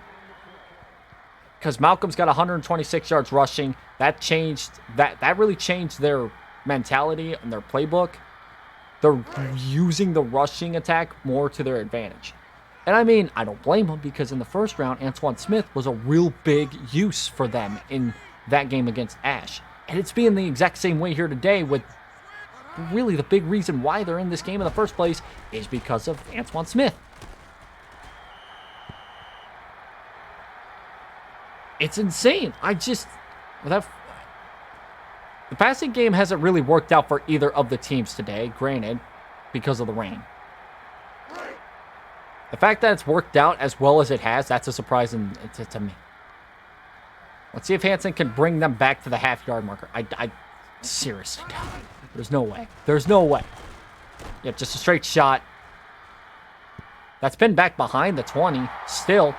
because Malcolm's got 126 yards rushing, that changed, that really changed their mentality and their playbook. They're using the rushing attack more to their advantage. And I mean, I don't blame them because in the first round, Antoine Smith was a real big use for them in that game against Ash. And it's being the exact same way here today with really the big reason why they're in this game in the first place is because of Antoine Smith. It's insane. The passing game hasn't really worked out for either of the teams today, granted, because of the rain. The fact that it's worked out as well as it has, that's a surprise to me. Let's see if Hansen can bring them back to the half-yard marker. Seriously, no. There's no way. There's no way. Yep, just a straight shot. That's been back behind the 20. Still.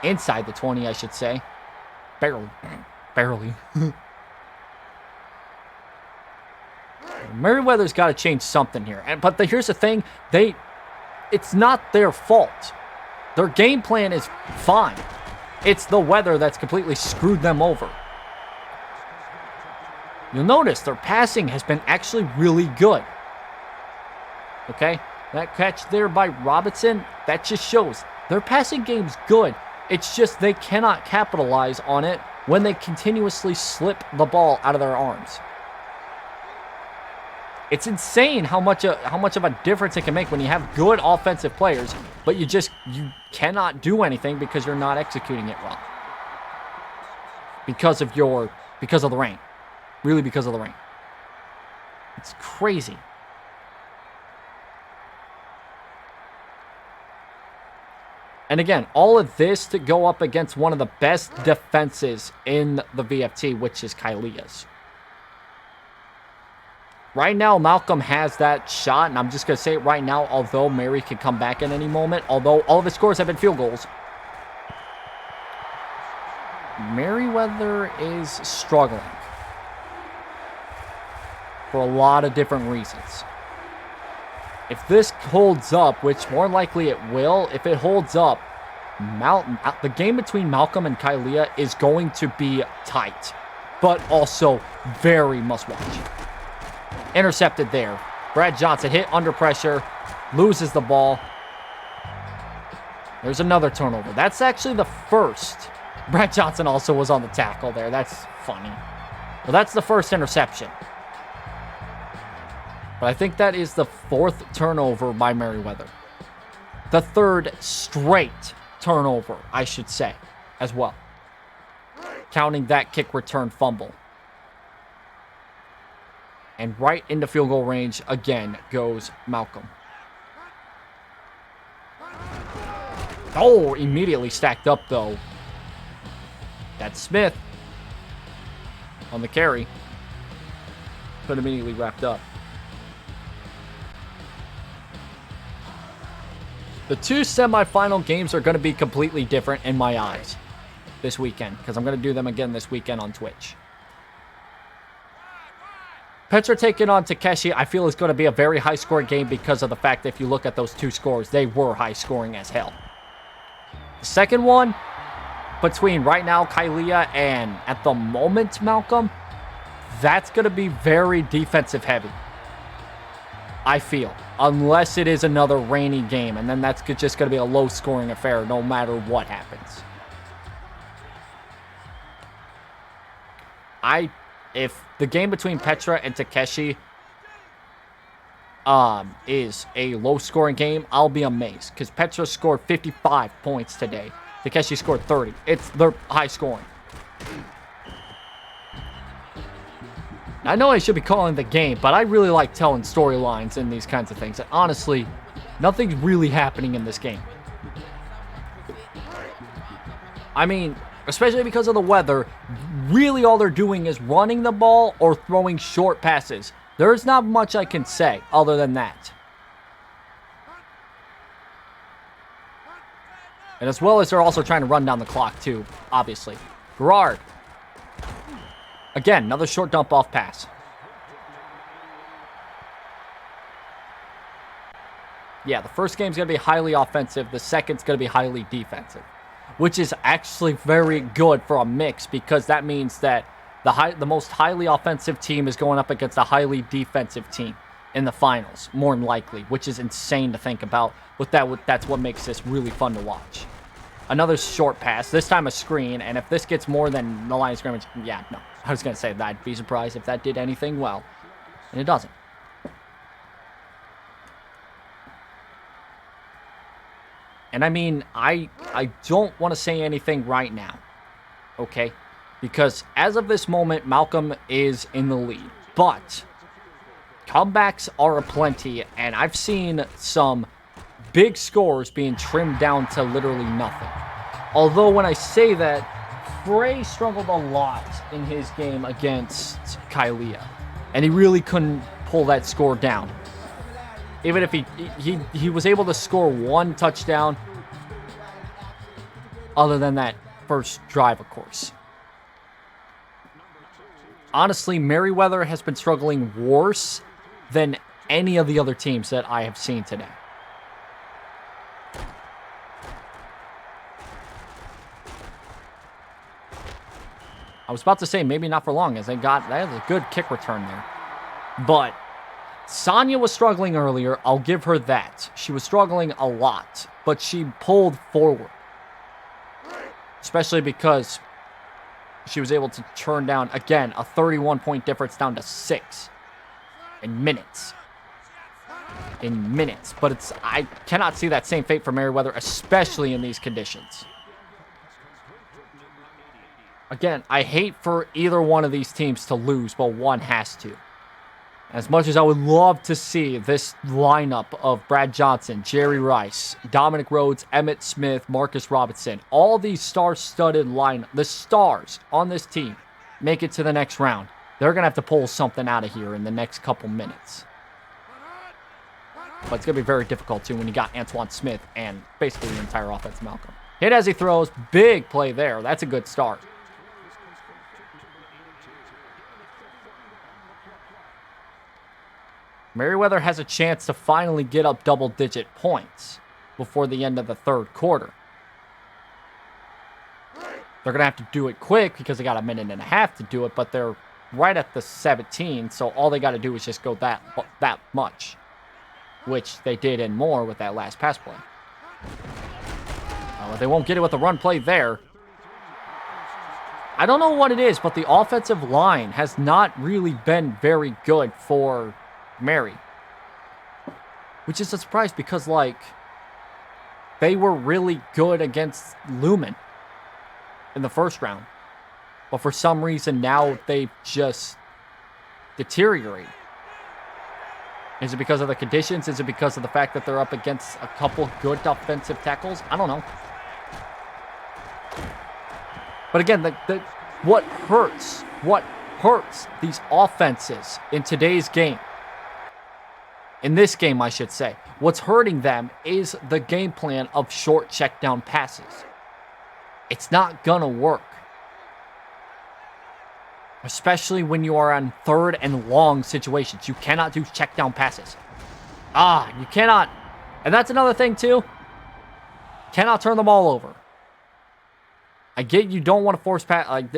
Inside the 20, I should say. Barely. Barely. Merryweather's got to change something here. But here's the thing. It's not their fault. Their game plan is fine. It's the weather that's completely screwed them over. You'll notice their passing has been actually really good. Okay? That catch there by Robinson, that just shows their passing game's good. It's just they cannot capitalize on it when they continuously slip the ball out of their arms. It's insane how much of a difference it can make when you have good offensive players, but you cannot do anything because you're not executing it well. Because of the rain. Really because of the rain. It's crazy. And again, all of this to go up against one of the best defenses in the VFT, which is Kylia's. Right now, Malcolm has that shot, and I'm just going to say it right now, although Mary could come back at any moment, although all of his scores have been field goals. Merryweather is struggling for a lot of different reasons. If this holds up, which more likely it will, if it holds up, the game between Malcolm and Kylia is going to be tight, but also very must-watch. Intercepted there. Brad Johnson hit under pressure, loses the ball. There's another turnover. That's actually the first. Brad Johnson also was on the tackle there. That's funny. Well, that's the first interception. But I think that is the fourth turnover by Merryweather. The third straight turnover, I should say, as well. Counting that kick return fumble. And right into field goal range again goes Malcolm. Oh, immediately stacked up though. That's Smith on the carry. But immediately wrapped up. The two semifinal games are going to be completely different in my eyes this weekend, because I'm going to do them again this weekend on Twitch. Petra taking on Takeshi, I feel is going to be a very high-scoring game because of the fact that if you look at those two scores, they were high-scoring as hell. The second one, between right now Kylia and, at the moment, Malcolm, that's going to be very defensive-heavy. I feel. Unless it is another rainy game, and then that's just going to be a low-scoring affair no matter what happens. If the game between Petra and Takeshi is a low-scoring game, I'll be amazed. Because Petra scored 55 points today. Takeshi scored 30. They're high-scoring. I know I should be calling the game, but I really like telling storylines and these kinds of things. And honestly, nothing's really happening in this game. I mean, especially because of the weather, really all they're doing is running the ball or throwing short passes. There's not much I can say other than that. And as well as they're also trying to run down the clock too, obviously. Gerard. Again, another short dump off pass. Yeah, the first game's going to be highly offensive. The second's going to be highly defensive. Which is actually very good for a mix, because that means that the most highly offensive team is going up against a highly defensive team in the finals, more than likely, which is insane to think about. But that's what makes this really fun to watch. Another short pass, this time a screen, and if this gets more than the line of scrimmage, yeah, no. I was going to say that I'd be surprised if that did anything well, and it doesn't. And I mean, I don't want to say anything right now, okay? Because as of this moment, Malcolm is in the lead. But comebacks are aplenty, and I've seen some big scores being trimmed down to literally nothing. Although when I say that, Frey struggled a lot in his game against Kylea, and he really couldn't pull that score down. Even if he was able to score one touchdown, other than that first drive, of course. Honestly, Merryweather has been struggling worse than any of the other teams that I have seen today. I was about to say maybe not for long, as that was a good kick return there. But Sonya was struggling earlier. I'll give her that. She was struggling a lot, but she pulled forward. Especially because she was able to turn down, again, a 31-point difference down to 6 in minutes. But I cannot see that same fate for Merryweather, especially in these conditions. Again, I hate for either one of these teams to lose, but one has to. As much as I would love to see this lineup of Brad Johnson, Jerry Rice, Dominic Rhodes, Emmett Smith, Marcus Robinson, all these star-studded lineup, the stars on this team, make it to the next round. They're going to have to pull something out of here in the next couple minutes. But it's going to be very difficult, too, when you got Antoine Smith and basically the entire offense, Malcolm. Hit as he throws. Big play there. That's a good start. Merryweather has a chance to finally get up double-digit points before the end of the third quarter. They're going to have to do it quick because they got a minute and a half to do it, but they're right at the 17, so all they got to do is just go that much, which they did and more with that last pass play. They won't get it with the run play there. I don't know what it is, but the offensive line has not really been very good for Mary, which is a surprise because, like, they were really good against Lumen in the first round, but for some reason now they've just deteriorated. Is it because of the conditions? Is it because of the fact that they're up against a couple good offensive tackles? I don't know. But again, what hurts these offenses in today's game, in this game, I should say, what's hurting them is the game plan of short check down passes. It's not gonna work. Especially when you are on third and long situations. You cannot do check down passes. You cannot. And that's another thing too. Cannot turn the ball over. I get you don't want to force pass. Like,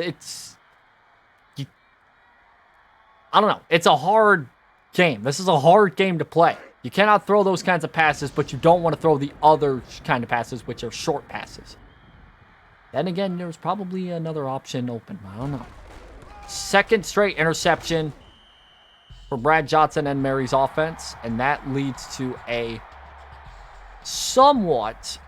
I don't know. It's a hard game. This is a hard game to play. You cannot throw those kinds of passes, but you don't want to throw the other kind of passes, which are short passes. Then again, there's probably another option open. I don't know. Second straight interception for Brad Johnson and Mary's offense, and that leads to a somewhat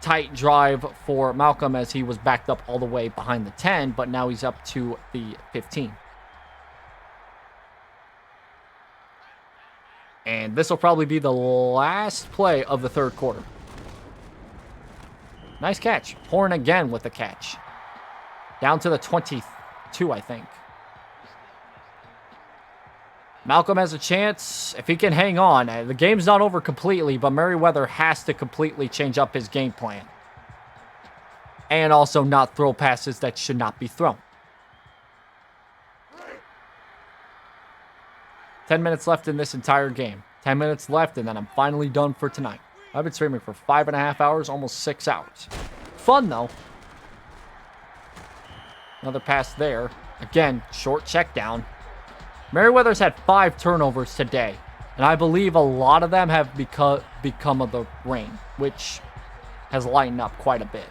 tight drive for Malcolm as he was backed up all the way behind the 10, but now he's up to the 15. And this will probably be the last play of the third quarter. Nice catch. Horn again with the catch. Down to the 22, I think. Malcolm has a chance. If he can hang on. The game's not over completely, but Merryweather has to completely change up his game plan. And also not throw passes that should not be thrown. 10 minutes left in this entire game. 10 minutes left, and then I'm finally done for tonight. I've been streaming for 5.5 hours, almost 6 hours. Fun, though. Another pass there. Again, short check down. Merryweather's had 5 turnovers today, and I believe a lot of them have become of the rain, which has lightened up quite a bit.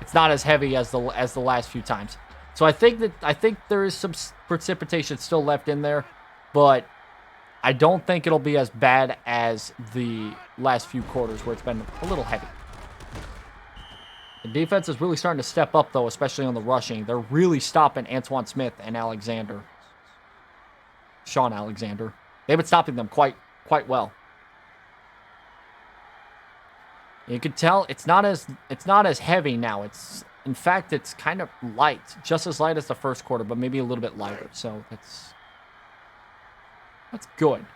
It's not as heavy as the last few times. So I think there is some precipitation still left in there, but I don't think it'll be as bad as the last few quarters where it's been a little heavy. The defense is really starting to step up, though, especially on the rushing. They're really stopping Antoine Smith and Sean Alexander. They've been stopping them quite well. You can tell it's not as heavy now. In fact, it's kind of light, just as light as the first quarter, but maybe a little bit lighter. So that's good.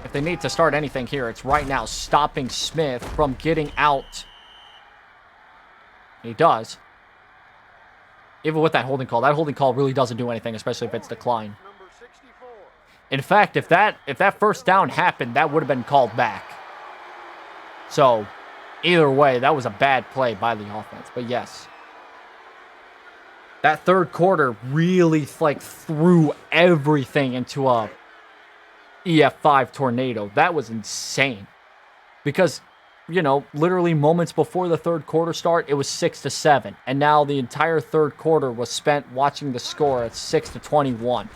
If they need to start anything here, it's right now stopping Smith from getting out. He does. Even with that holding call really doesn't do anything, especially if it's declined. In fact, if that first down happened, that would have been called back. So, either way, that was a bad play by the offense. But yes, that third quarter really threw everything into a EF5 tornado. That was insane. Because, literally moments before the third quarter start, it was 6-7. And now the entire third quarter was spent watching the score at 6-21.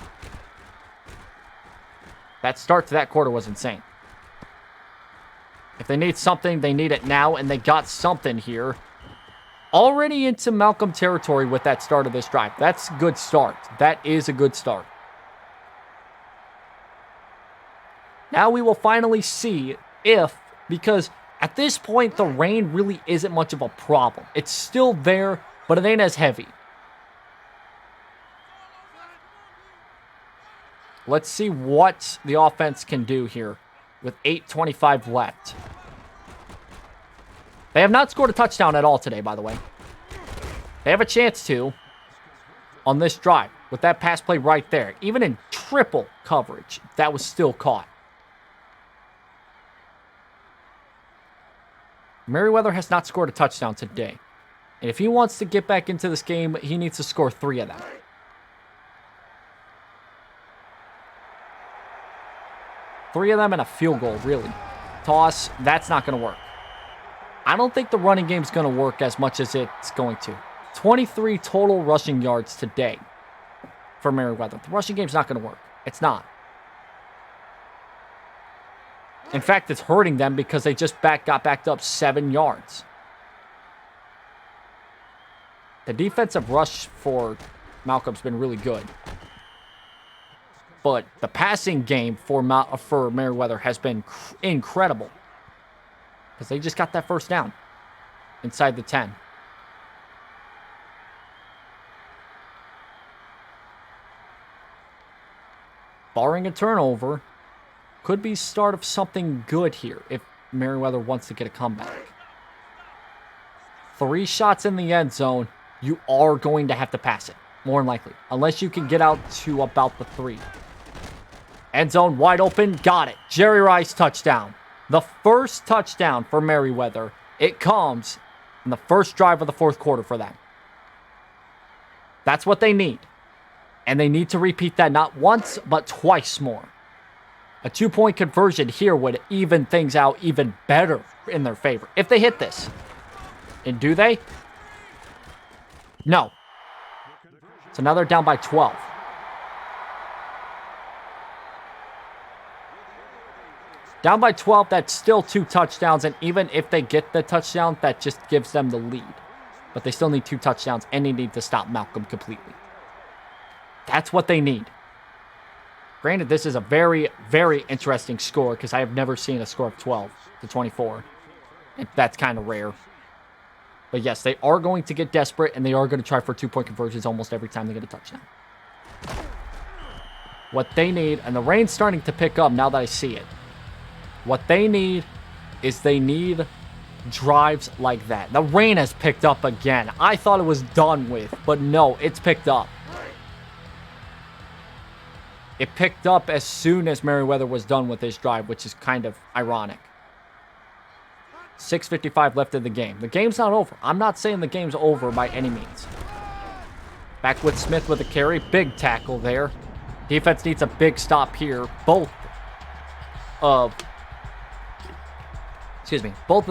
That start to that quarter was insane. If they need something, they need it now, and they got something here. Already into Malcolm territory with that start of this drive. That's a good start. That is a good start. Now we will finally see because at this point, the rain really isn't much of a problem. It's still there, but it ain't as heavy. Let's see what the offense can do here with 8:25 left. They have not scored a touchdown at all today, by the way. They have a chance to on this drive with that pass play right there. Even in triple coverage, that was still caught. Merryweather has not scored a touchdown today. And if he wants to get back into this game, he needs to score 3 of them. Three of them and a field goal, really. Toss, that's not going to work. I don't think the running game's going to work as much as it's going to. 23 total rushing yards today for Merryweather. The rushing game's not going to work. It's not. In fact, it's hurting them because they just got backed up 7 yards. The defensive rush for Malcolm's been really good. But the passing game for Merryweather has been incredible. Because they just got that first down inside the 10. Barring a turnover, could be start of something good here if Merryweather wants to get a comeback. 3 shots in the end zone, you are going to have to pass it, more than likely. Unless you can get out to about the 3. End zone wide open, got it. Jerry Rice touchdown. The first touchdown for Merryweather. It comes in the first drive of the fourth quarter for them. That's what they need. And they need to repeat that not once, but twice more. A 2-point conversion here would even things out even better in their favor. If they hit this. And do they? No. It's another down by 12. Down by 12, that's still 2 touchdowns. And even if they get the touchdown, that just gives them the lead. But they still need 2 touchdowns, and they need to stop Malcolm completely. That's what they need. Granted, this is a very, very interesting score because I have never seen a score of 12-24. And that's kind of rare. But yes, they are going to get desperate, and they are going to try for 2-point conversions almost every time they get a touchdown. What they need, and the rain's starting to pick up now that I see it. What they need is they need drives like that. The rain has picked up again. I thought it was done with, but no, it's picked up. It picked up as soon as Merryweather was done with this drive, which is kind of ironic. 6:55 left in the game. The game's not over. I'm not saying the game's over by any means. Back with Smith with a carry. Big tackle there. Defense needs a big stop here. Both of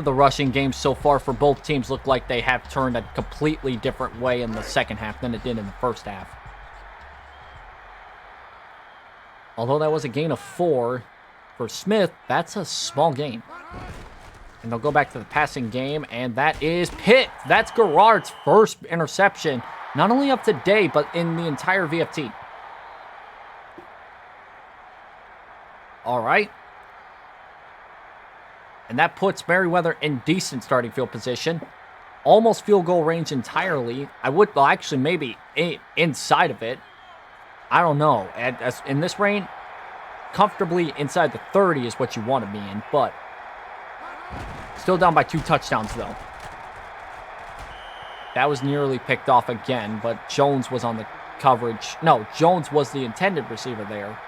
the rushing games so far for both teams look like they have turned a completely different way in the second half than it did in the first half. Although that was a gain of 4 for Smith, that's a small gain. And they'll go back to the passing game, and that is Pitt. That's Garrard's first interception, not only of today, but in the entire VFT. All right. And that puts Merryweather in decent starting field position. Almost field goal range entirely. Well, actually, maybe inside of it. I don't know. In this rain, comfortably inside the 30 is what you want to be in, but still down by 2 touchdowns, though. That was nearly picked off again, but Jones was on the coverage. No, Jones was the intended receiver there.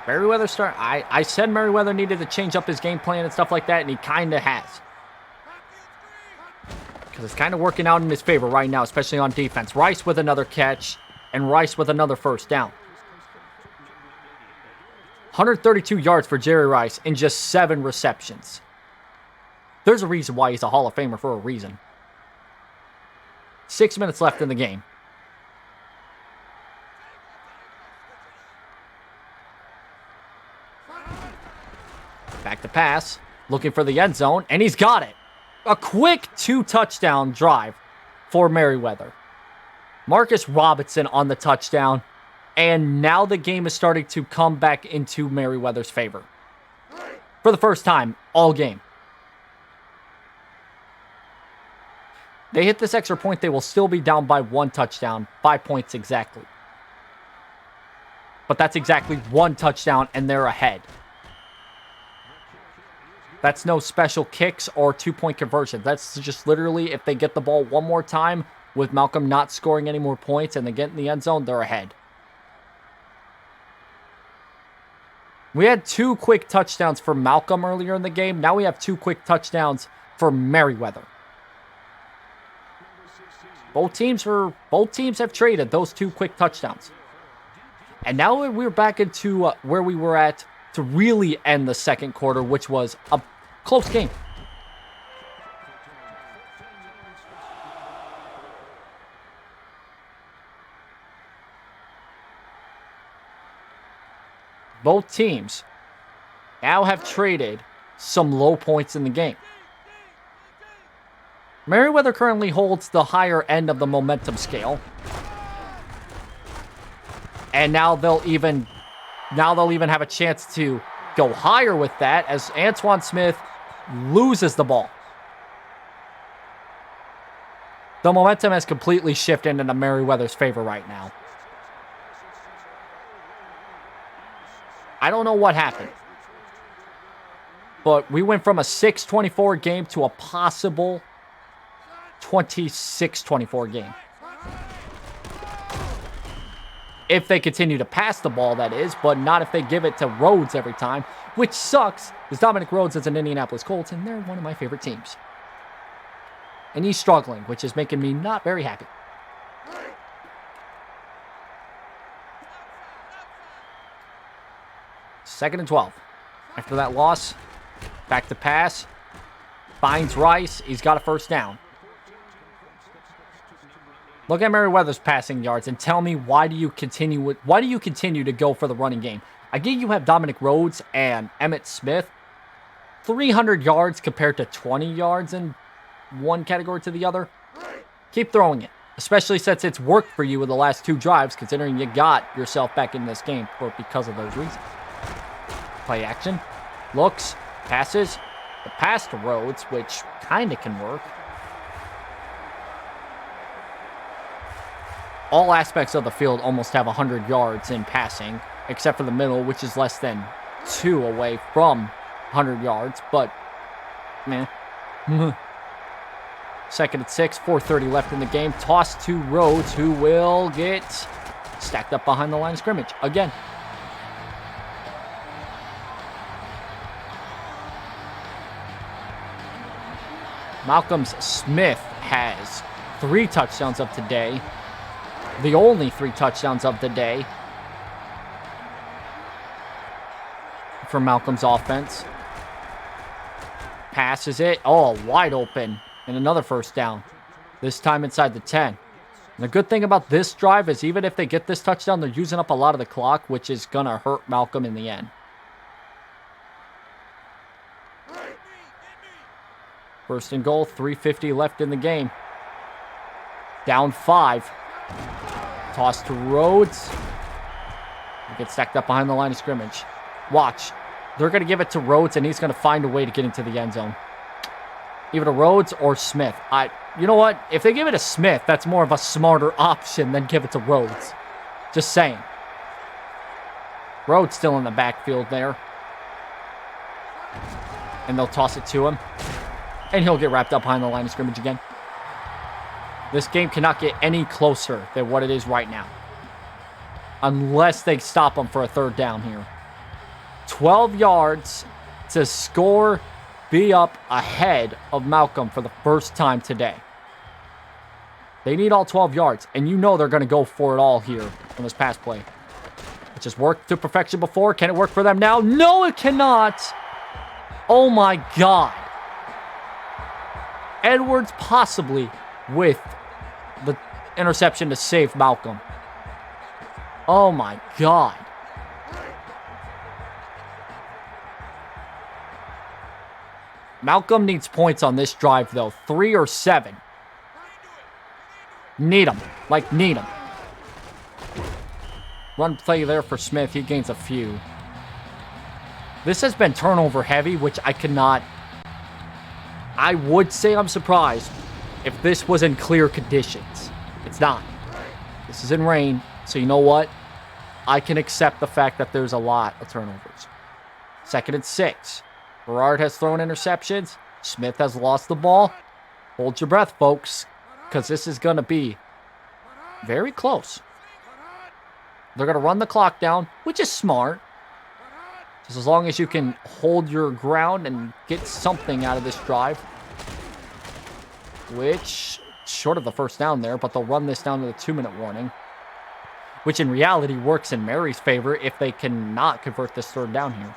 Merryweather I said Merryweather needed to change up his game plan and stuff like that, and he kind of has. Because it's kind of working out in his favor right now, especially on defense. Rice with another catch, and Rice with another first down. 132 yards for Jerry Rice in just 7 receptions. There's a reason why he's a Hall of Famer for a reason. 6 minutes left in the game. Back to pass, looking for the end zone, and he's got it. A quick 2-touchdown drive for Merryweather. Marcus Robinson on the touchdown, and now the game is starting to come back into Merryweather's favor. For the first time all game. They hit this extra point, they will still be down by 1 touchdown, 5 points exactly. But that's exactly 1 touchdown, and they're ahead. That's no special kicks or 2-point conversion. That's just literally if they get the ball one more time with Malcolm not scoring any more points and they get in the end zone, they're ahead. We had 2 quick touchdowns for Malcolm earlier in the game. Now we have 2 quick touchdowns for Merryweather. Both teams have traded those 2 quick touchdowns. And now we're back into where we were at to really end the second quarter, which was a close game. Both teams now have traded some low points in the game. Merryweather currently holds the higher end of the momentum scale. And now they'll even have a chance to go higher with that as Antoine Smith loses the ball. The momentum has completely shifted into Merryweather's favor right now. I don't know what happened, but we went from a 6-24 game to a possible 26-24 game. If they continue to pass the ball, that is, but not if they give it to Rhodes every time, which sucks, because Dominic Rhodes is an Indianapolis Colts, and they're one of my favorite teams. And he's struggling, which is making me not very happy. Second and 12. After that loss, back to pass. Finds Rice. He's got a first down. Look at Merryweather's passing yards and tell me why do you continue to go for the running game? I get you have Dominic Rhodes and Emmitt Smith. 300 yards compared to 20 yards in one category to the other. Keep throwing it, especially since it's worked for you in the last 2 drives, considering you got yourself back in this game because of those reasons. Play action. Looks. Passes. The pass to Rhodes, which kind of can work. All aspects of the field almost have 100 yards in passing, except for the middle, which is less than 2 away from 100 yards, but, man. Second and 6, 4:30 left in the game. Toss to Rhodes, who will get stacked up behind the line of scrimmage again. Malcolm Smith has 3 touchdowns of today. The only 3 touchdowns of the day for Malcolm's offense. Passes it. Oh, wide open. And another first down. This time inside the 10. And the good thing about this drive is even if they get this touchdown, they're using up a lot of the clock, which is going to hurt Malcolm in the end. First and goal, 3:50 left in the game. Down 5. Toss to Rhodes. He gets stacked up behind the line of scrimmage. Watch. They're going to give it to Rhodes, and he's going to find a way to get into the end zone. Either to Rhodes or Smith. You know what? If they give it to Smith, that's more of a smarter option than give it to Rhodes. Just saying. Rhodes still in the backfield there. And they'll toss it to him. And he'll get wrapped up behind the line of scrimmage again. This game cannot get any closer than what it is right now. Unless they stop him for a third down here. 12 yards to score, be up ahead of Malcolm for the first time today. They need all 12 yards, and you know they're going to go for it all here on this pass play. It just worked to perfection before. Can it work for them now? No, it cannot. Oh my God. Edwards possibly with the interception to save Malcolm. Oh my God. Malcolm needs points on this drive, though. 3 or 7. Need them. Like, need them. Run play there for Smith. He gains a few. This has been turnover heavy, which I cannot... I would say I'm surprised if this was in clear conditions. It's not. This is in rain, so you know what? I can accept the fact that there's a lot of turnovers. 2nd and 6. Fanart has thrown interceptions. Smith has lost the ball. Hold your breath, folks, because this is going to be very close. They're going to run the clock down, which is smart. Just as long as you can hold your ground and get something out of this drive. Which, short of the first down there, but they'll run this down to the 2-minute warning. Which in reality works in Mary's favor if they cannot convert this third down here.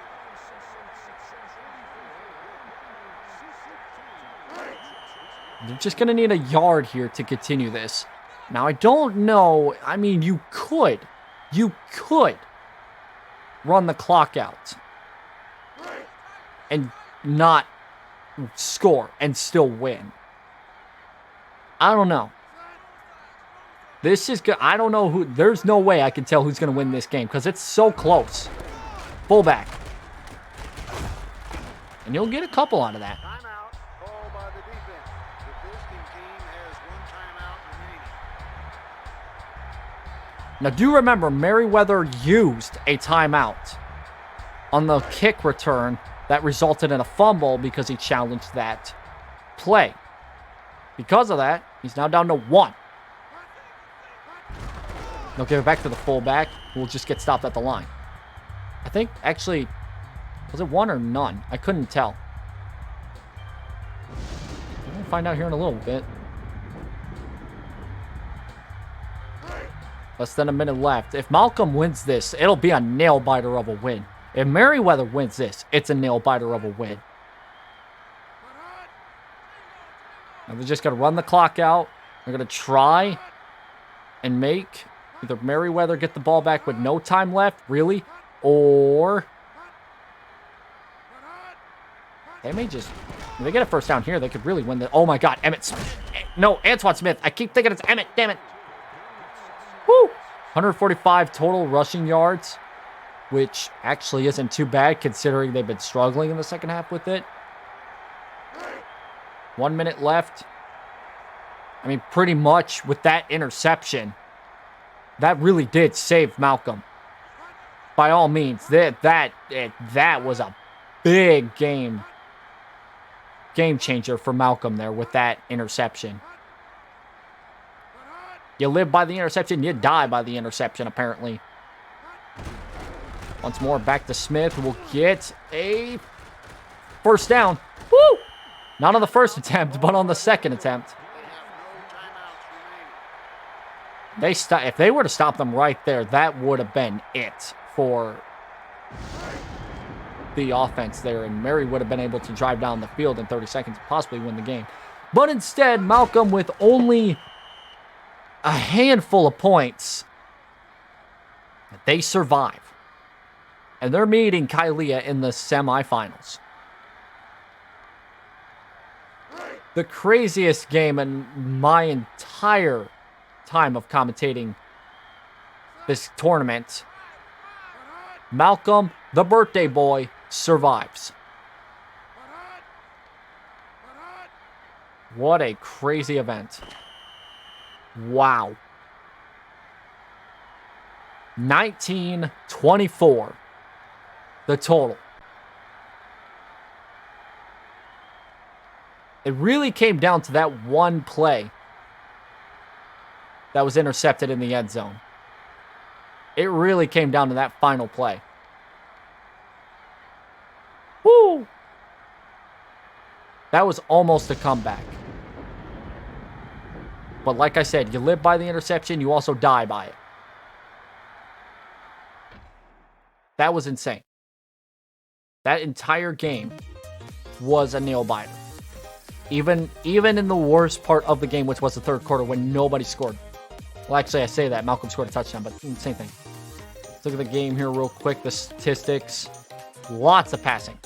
They're just going to need a yard here to continue this. Now, I don't know. I mean, you could run the clock out and not score and still win. I don't know. This is good. I don't know who. There's no way I can tell who's going to win this game because it's so close. Fullback. And you'll get a couple out of that. Now, do remember, Merryweather used a timeout on the kick return that resulted in a fumble because he challenged that play. Because of that, he's now down to 1. They'll give it back to the fullback, who will just get stopped at the line. I think, actually, was it 1 or none? I couldn't tell. We'll find out here in a little bit. Less than a minute left. If Malcolm wins this, it'll be a nail-biter of a win. If Merryweather wins this, it's a nail-biter of a win. Now they're just going to run the clock out. They're going to try and make either Merryweather get the ball back with no time left, really, or they may just... If they get a first down here, they could really win the... Oh, my God. Emmett Smith. No, Antoine Smith. I keep thinking it's Emmett. Damn it. Woo! 145 total rushing yards, which actually isn't too bad considering they've been struggling in the second half with it. 1 minute left. I mean, pretty much with that interception, that really did save Malcolm. By all means, that was a big game changer for Malcolm there with that interception. You live by the interception, you die by the interception, apparently. Once more, back to Smith, who will get a first down. Woo! Not on the first attempt, but on the second attempt. If they were to stop them right there, that would have been it for the offense there, and Mary would have been able to drive down the field in 30 seconds and possibly win the game. But instead, Malcolm, with only a handful of points, they survive. And they're meeting Kailua in the semifinals. The craziest game in my entire time of commentating this tournament. Malcolm, the birthday boy, survives. What a crazy event. Wow. 19-24. The total. It really came down to that one play that was intercepted in the end zone. It really came down to that final play. Woo! That was almost a comeback. But like I said, you live by the interception, you also die by it. That was insane. That entire game was a nail-biter. Even in the worst part of the game, which was the third quarter when nobody scored. Well, actually, I say that. Malcolm scored a touchdown, but same thing. Let's look at the game here real quick. The statistics. Lots of passing.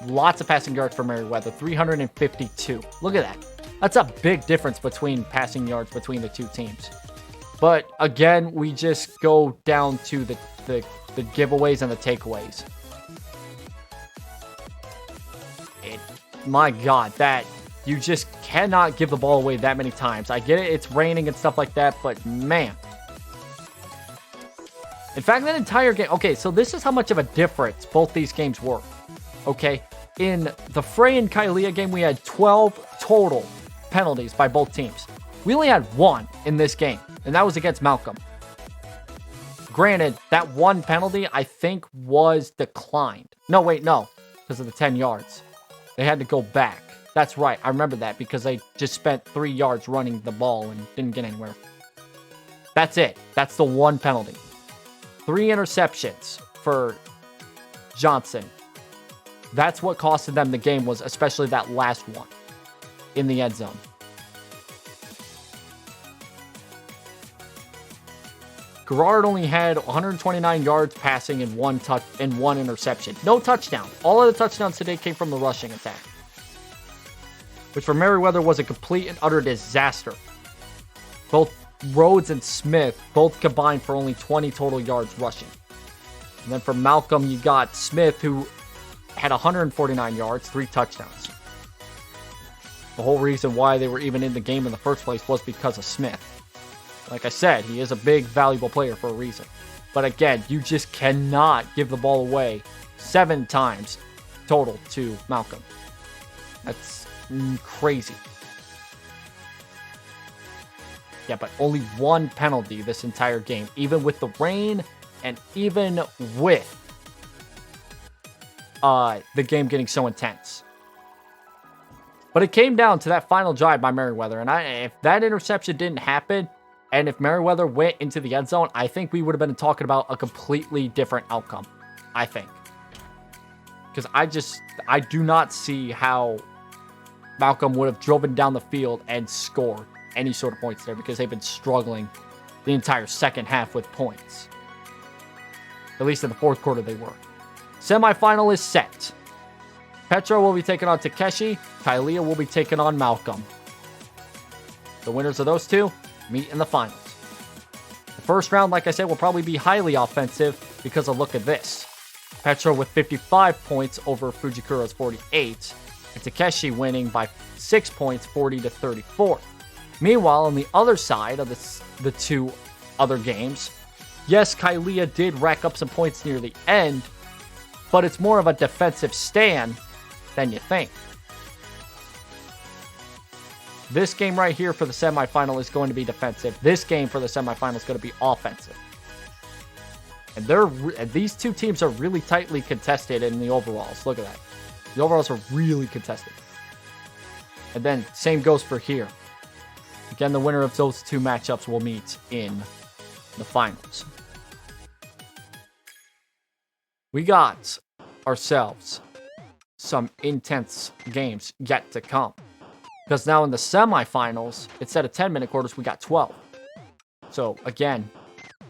Lots of passing yards for Merryweather. 352. Look at that. That's a big difference between passing yards between the two teams. But again, we just go down to the giveaways and the takeaways. My God, that you just cannot give the ball away that many times. I get it, it's raining and stuff like that, but man. In fact, that entire game... Okay, so this is how much of a difference both these games were. Okay, in the Frey and Kailua game, we had 12 total penalties by both teams. We only had one in this game, and that was against Malcolm. Granted, that one penalty, I think, was declined. No, wait, no, because of the 10 yards. They had to go back. That's right, I remember that, because they just spent 3 yards running the ball and didn't get anywhere. That's it. That's the one penalty. 3 interceptions for Johnson. That's what costed them the game, was especially that last one in the end zone. Gerard only had 129 yards passing and one interception. No touchdown. All of the touchdowns today came from the rushing attack, which for Merryweather was a complete and utter disaster. Both Rhodes and Smith both combined for only 20 total yards rushing. And then for Malcolm, you got Smith, who had 149 yards, 3 touchdowns. The whole reason why they were even in the game in the first place was because of Smith. Like I said, he is a big, valuable player for a reason. But again, you just cannot give the ball away 7 times total to Malcolm. That's crazy. Yeah, but only 1 penalty this entire game, even with the rain and even with the game getting so intense. But it came down to that final drive by Merryweather, and if that interception didn't happen, and if Merryweather went into the end zone, I think we would have been talking about a completely different outcome. I think. Because I do not see how Malcolm would have driven down the field and scored any sort of points there, because they've been struggling the entire second half with points. At least in the fourth quarter they were. Semifinal is set. Petro will be taking on Takeshi. Kailua will be taking on Malcolm. The winners of those two meet in the finals. The first round, like I said, will probably be highly offensive because of look at this. Petro with 55 points over Fujikura's 48, and Takeshi winning by 6 points, 40-34. Meanwhile, on the other side of the two other games, yes, Kailua did rack up some points near the end, but it's more of a defensive stand than you think. This game right here for the semifinal is going to be defensive. This game for the semifinal is going to be offensive. And these two teams are really tightly contested in the overalls. Look at that. The overalls are really contested. And then same goes for here. Again, the winner of those two matchups will meet in the finals. We got ourselves some intense games yet to come. Because now in the semifinals, instead of 10-minute quarters, we got 12. So again,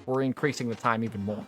we're increasing the time even more.